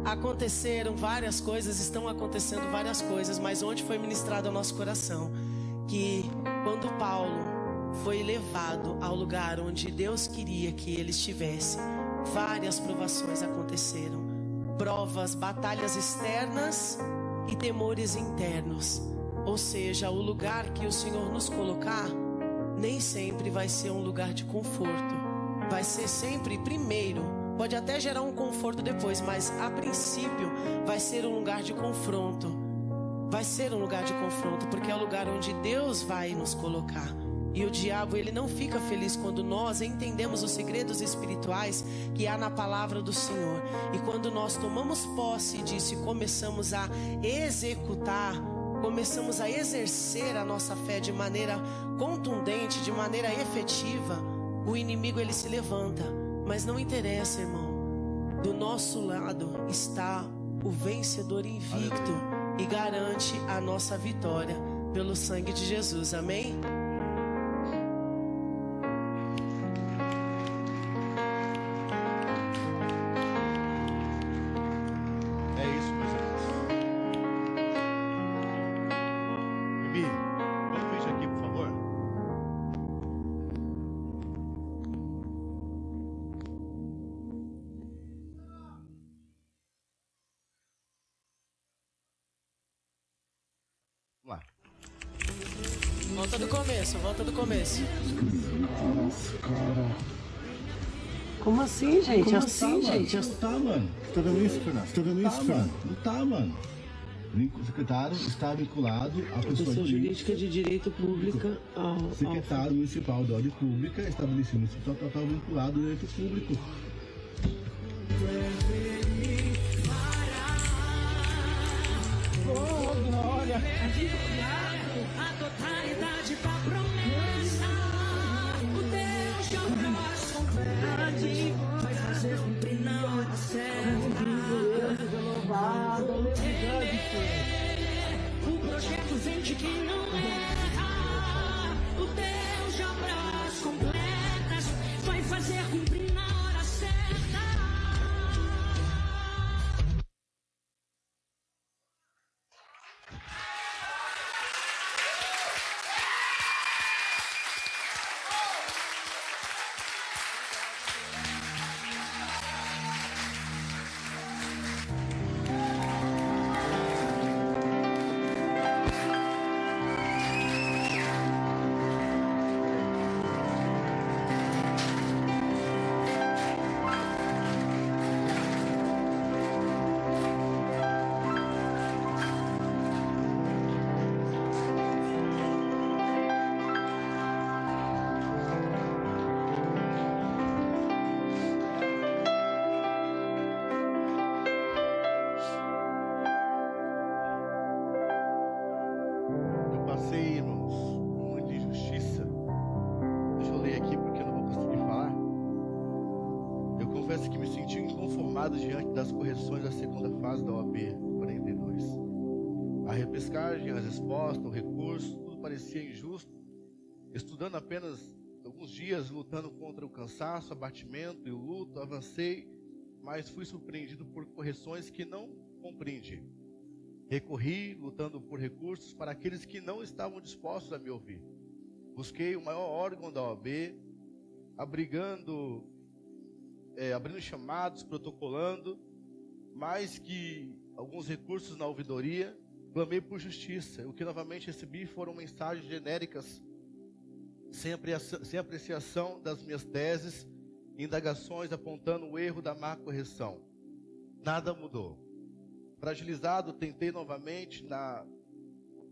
Aconteceram várias coisas, estão acontecendo várias coisas, mas onde foi ministrado ao nosso coração que quando Paulo foi levado ao lugar onde Deus queria que ele estivesse, várias provações aconteceram. provas, batalhas externas e temores internos. Ou seja, o lugar que o Senhor nos colocar nem sempre vai ser um lugar de conforto. Vai ser sempre, primeiro, pode até gerar um conforto depois, mas a princípio vai ser um lugar de confronto. Vai ser um lugar de confronto, porque é o lugar onde Deus vai nos colocar. E o diabo, ele não fica feliz quando nós entendemos os segredos espirituais que há na palavra do Senhor. E quando nós tomamos posse disso e começamos a executar, começamos a exercer a nossa fé de maneira contundente, de maneira efetiva, o inimigo ele se levanta. Mas não interessa, irmão. Do nosso lado está o vencedor invicto e garante a nossa vitória pelo sangue de Jesus. Amém? Volta do começo. Nossa, cara. Como assim, gente? Como assim, gente? Não tá, mano. Você tá vendo isso, Fernando? Você tá vendo isso, Fernando? Não tá, mano. O secretário está vinculado à pessoa jurídica de direito público ao secretário municipal de ordem pública, estabelecido municipal total vinculado ao direito público. Oh, glória! A totalidade da promessa, o Deus de obras complete, vai fazer cumprir na hora certa. O projeto vende que não erra, o Deus de obras completas, vai fazer cumprir na hora certa. Diante das correções da segunda fase da OAB 42. A repescagem, as respostas, o recurso, tudo parecia injusto. Estudando apenas alguns dias, lutando contra o cansaço, abatimento e o luto, avancei, mas fui surpreendido por correções que não compreendi. Recorri, lutando por recursos para aqueles que não estavam dispostos a me ouvir. Busquei o maior órgão da OAB, abrindo chamados, protocolando, mais que alguns recursos na ouvidoria, clamei por justiça. O que novamente recebi foram mensagens genéricas, sem apreciação das minhas teses, indagações apontando o erro da má correção. Nada mudou. Fragilizado, tentei novamente na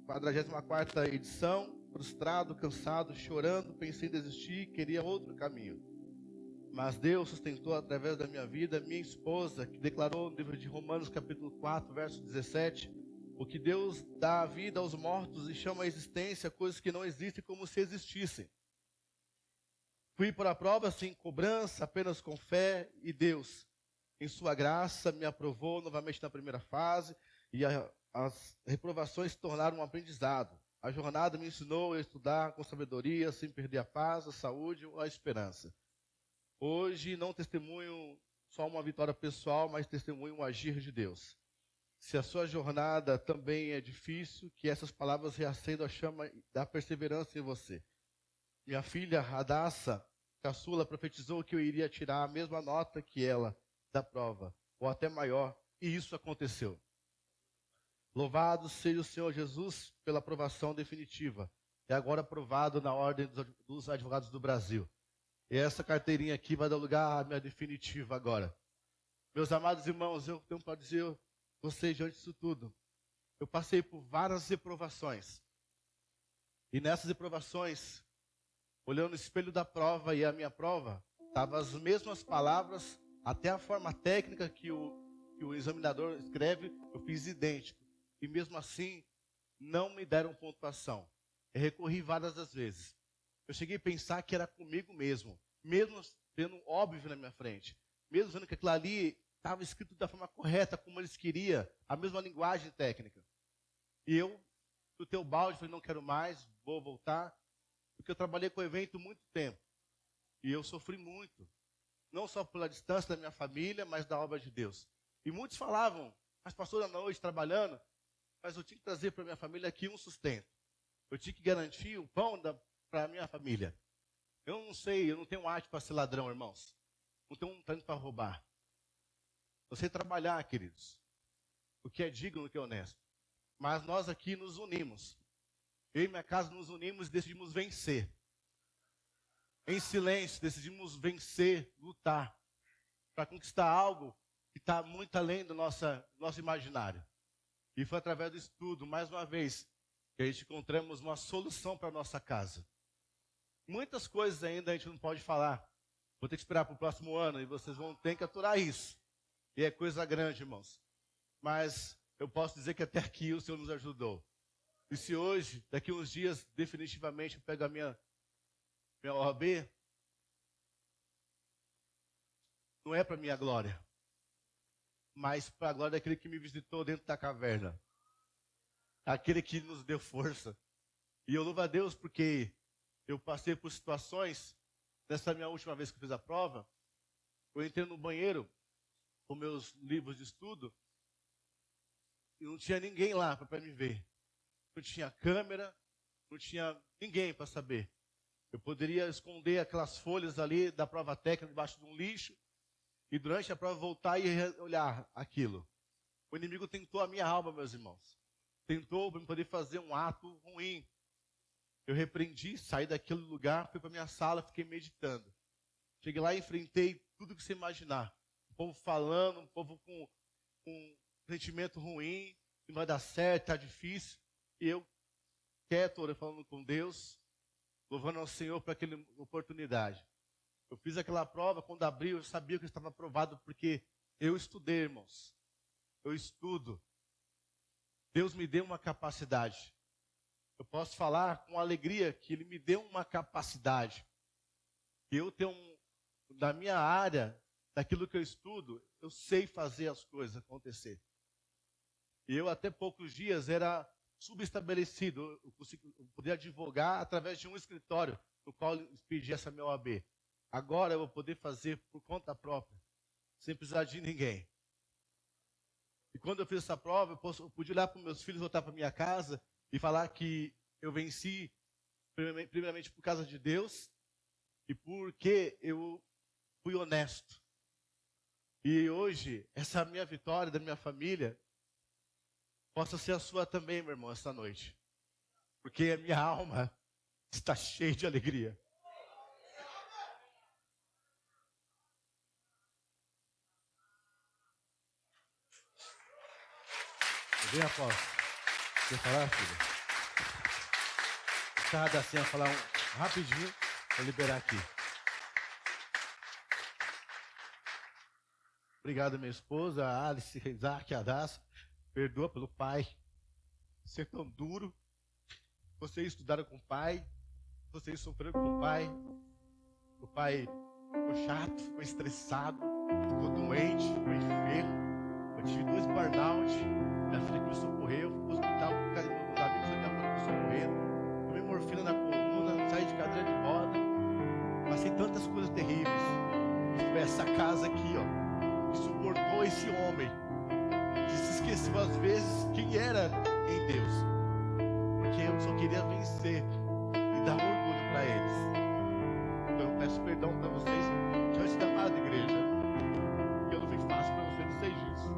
44ª edição, frustrado, cansado, chorando, pensei em desistir, queria outro caminho. Mas Deus sustentou através da minha vida, minha esposa, que declarou no livro de Romanos capítulo 4, verso 17, o que Deus dá a vida aos mortos e chama à existência coisas que não existem como se existissem. Fui para a prova sem cobrança, apenas com fé, e Deus, em sua graça, me aprovou novamente na primeira fase, e as reprovações se tornaram um aprendizado. A jornada me ensinou a estudar com sabedoria, sem perder a paz, a saúde ou a esperança. Hoje não testemunho só uma vitória pessoal, mas testemunho um agir de Deus. Se a sua jornada também é difícil, que essas palavras reacendam a chama da perseverança em você. Minha filha, Radassa, caçula, profetizou que eu iria tirar a mesma nota que ela da prova, ou até maior. E isso aconteceu. Louvado seja o Senhor Jesus pela aprovação definitiva. E agora aprovado na Ordem dos Advogados do Brasil. E essa carteirinha aqui vai dar lugar à minha definitiva agora. Meus amados irmãos, eu tenho para dizer a vocês diante disso tudo. Eu passei por várias reprovações. E nessas reprovações, olhando no espelho da prova e a minha prova, estavam as mesmas palavras, até a forma técnica que o examinador escreve, eu fiz idêntico. E mesmo assim, não me deram pontuação. Eu recorri várias das vezes. Eu cheguei a pensar que era comigo mesmo vendo óbvio na minha frente. Mesmo vendo que aquilo ali estava escrito da forma correta, como eles queriam, a mesma linguagem técnica. E eu, do teu balde, falei, não quero mais, vou voltar. Porque eu trabalhei com o evento muito tempo. E eu sofri muito. Não só pela distância da minha família, mas da obra de Deus. E muitos falavam, mas pastor, à noite trabalhando, mas eu tinha que trazer para a minha família aqui um sustento. Eu tinha que garantir o pão para a minha família. Eu não sei, eu não tenho arte para ser ladrão, irmãos. Não tenho um talento para roubar. Eu sei trabalhar, queridos. O que é digno, o que é honesto. Mas nós aqui nos unimos. Eu e minha casa nos unimos e decidimos vencer. Em silêncio, decidimos vencer, lutar. Para conquistar algo que está muito além do nosso imaginário. E foi através do estudo, mais uma vez, que a gente encontramos uma solução para a nossa casa. Muitas coisas ainda a gente não pode falar. Vou ter que esperar para o próximo ano e vocês vão ter que aturar isso. E é coisa grande, irmãos. Mas eu posso dizer que até aqui o Senhor nos ajudou. E se hoje, daqui uns dias, definitivamente eu pego a minha OAB, não é para minha glória, mas para a glória daquele que me visitou dentro da caverna. Aquele que nos deu força. E eu louvo a Deus porque eu passei por situações, nessa minha última vez que eu fiz a prova, eu entrei no banheiro com meus livros de estudo e não tinha ninguém lá para me ver. Não tinha câmera, não tinha ninguém para saber. Eu poderia esconder aquelas folhas ali da prova técnica debaixo de um lixo e durante a prova voltar e olhar aquilo. O inimigo tentou a minha alma, meus irmãos. Tentou para me poder fazer um ato ruim. Eu repreendi, saí daquele lugar, fui para minha sala, fiquei meditando. Cheguei lá e enfrentei tudo que você imaginar. O povo falando, o povo com um sentimento ruim, não vai dar certo, está difícil. E eu, quieto, orando, falando com Deus, louvando ao Senhor por aquela oportunidade. Eu fiz aquela prova, quando abriu, eu sabia que eu estava aprovado, porque eu estudei, irmãos. Eu estudo. Deus me deu uma capacidade. Eu posso falar com alegria que Ele me deu uma capacidade. Eu tenho, na minha área, daquilo que eu estudo, eu sei fazer as coisas acontecer. E eu, até poucos dias, era subestabelecido. Eu podia advogar através de um escritório, no qual eu pedi essa minha OAB. Agora eu vou poder fazer por conta própria, sem precisar de ninguém. E quando eu fiz essa prova, eu pude olhar para os meus filhos, voltar para minha casa e falar que eu venci, primeiramente por causa de Deus e porque eu fui honesto. E hoje, essa minha vitória da minha família possa ser a sua também, meu irmão, esta noite. Porque a minha alma está cheia de alegria. Bem, apóstolo. Quer falar, filho? Cada assim a falar rapidinho, vou liberar aqui. Obrigado, minha esposa, a Alice, Isaac, Adassa. Perdoa pelo pai ser tão duro. Vocês estudaram com o pai, vocês sofreram com o pai. O pai ficou chato, ficou estressado, ficou doente, ficou enfermo. Eu tive 2 burnout. Minha filha começou a correr, eu fui para o hospital por causa dos amigos da minha mãe começou a correr. Tomei morfina na coluna, saí de cadeira de roda. Passei tantas coisas terríveis. Foi essa casa aqui, ó, que suportou esse homem, que se esqueceu às vezes quem era em Deus. Porque eu só queria vencer e dar orgulho para eles. Então eu peço perdão para vocês diante da amada igreja. Porque eu não fui fácil para vocês dizer isso.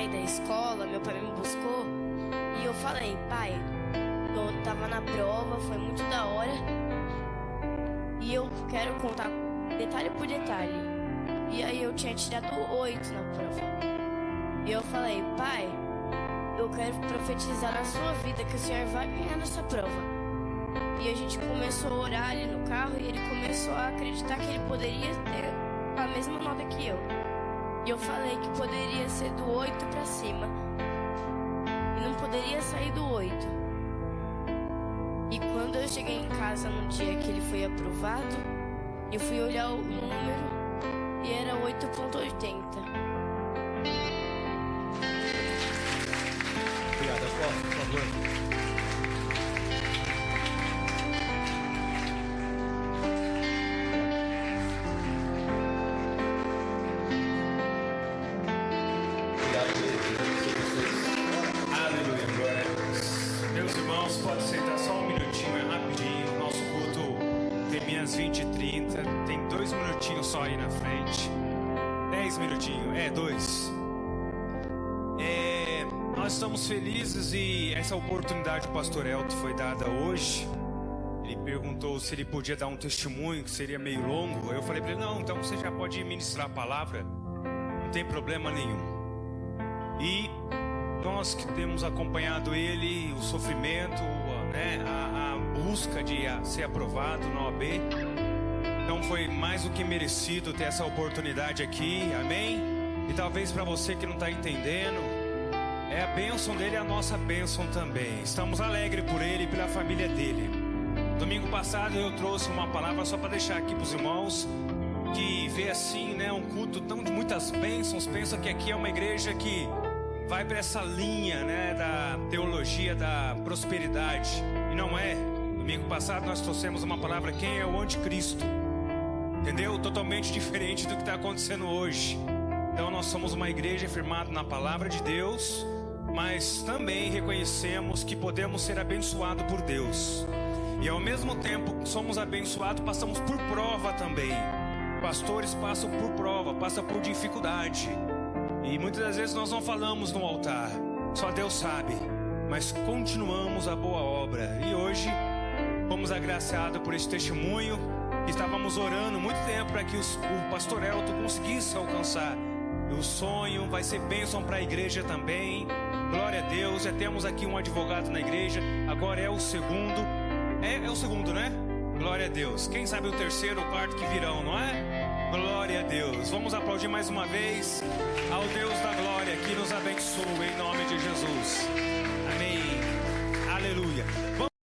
saí da escola, meu pai me buscou e eu falei, pai, eu tava na prova, foi muito da hora e eu quero contar detalhe por detalhe. E aí eu tinha tirado 8 na prova. E eu falei, pai, eu quero profetizar na sua vida que o senhor vai ganhar nessa prova. E a gente começou a orar ali no carro e ele começou a acreditar que ele poderia ter a mesma nota que eu. E eu falei que poderia ser do 8 pra cima. E não poderia sair do 8. E quando eu cheguei em casa no dia que ele foi aprovado, eu fui olhar o número e era 8,80. Obrigado, Aposto, por favor. Aleluia, glória a Deus. Meus irmãos, pode sentar só um minutinho, é rapidinho. Nosso culto termina às 20h30. Tem 2 minutinhos só aí na frente. 10 minutinhos, 2. Nós estamos felizes e essa oportunidade o pastor Elton foi dada hoje. Ele perguntou se ele podia dar um testemunho, que seria meio longo. Eu falei para ele, não, então você já pode ministrar a palavra, não tem problema nenhum. E nós que temos acompanhado ele, o sofrimento, a busca de ser aprovado na OAB, então foi mais do que merecido ter essa oportunidade aqui, amém? E talvez para você que não está entendendo, é a bênção dele e a nossa bênção também. Estamos alegres por ele e pela família dele. Domingo passado eu trouxe uma palavra só para deixar aqui para os irmãos que vê assim, um culto tão de muitas bênçãos, pensam que aqui é uma igreja que vai para essa linha, da teologia da prosperidade. E não é. Domingo passado nós trouxemos uma palavra, quem é o anticristo? Entendeu? Totalmente diferente do que está acontecendo hoje. Então nós somos uma igreja firmada na palavra de Deus, mas também reconhecemos que podemos ser abençoados por Deus. E ao mesmo tempo que somos abençoados, passamos por prova também. Pastores passam por prova, passam por dificuldade. E muitas das vezes nós não falamos no altar, só Deus sabe, mas continuamos a boa obra. E hoje fomos agraciados por esse testemunho. Estávamos orando muito tempo para que o pastor Elton conseguisse alcançar. O sonho vai ser bênção para a igreja também. Glória a Deus, já temos aqui um advogado na igreja. Agora é o segundo. É o segundo, né? Glória a Deus. Quem sabe o terceiro ou quarto que virão, não é? Glória a Deus. Vamos aplaudir mais uma vez ao Deus da glória que nos abençoe em nome de Jesus. Amém.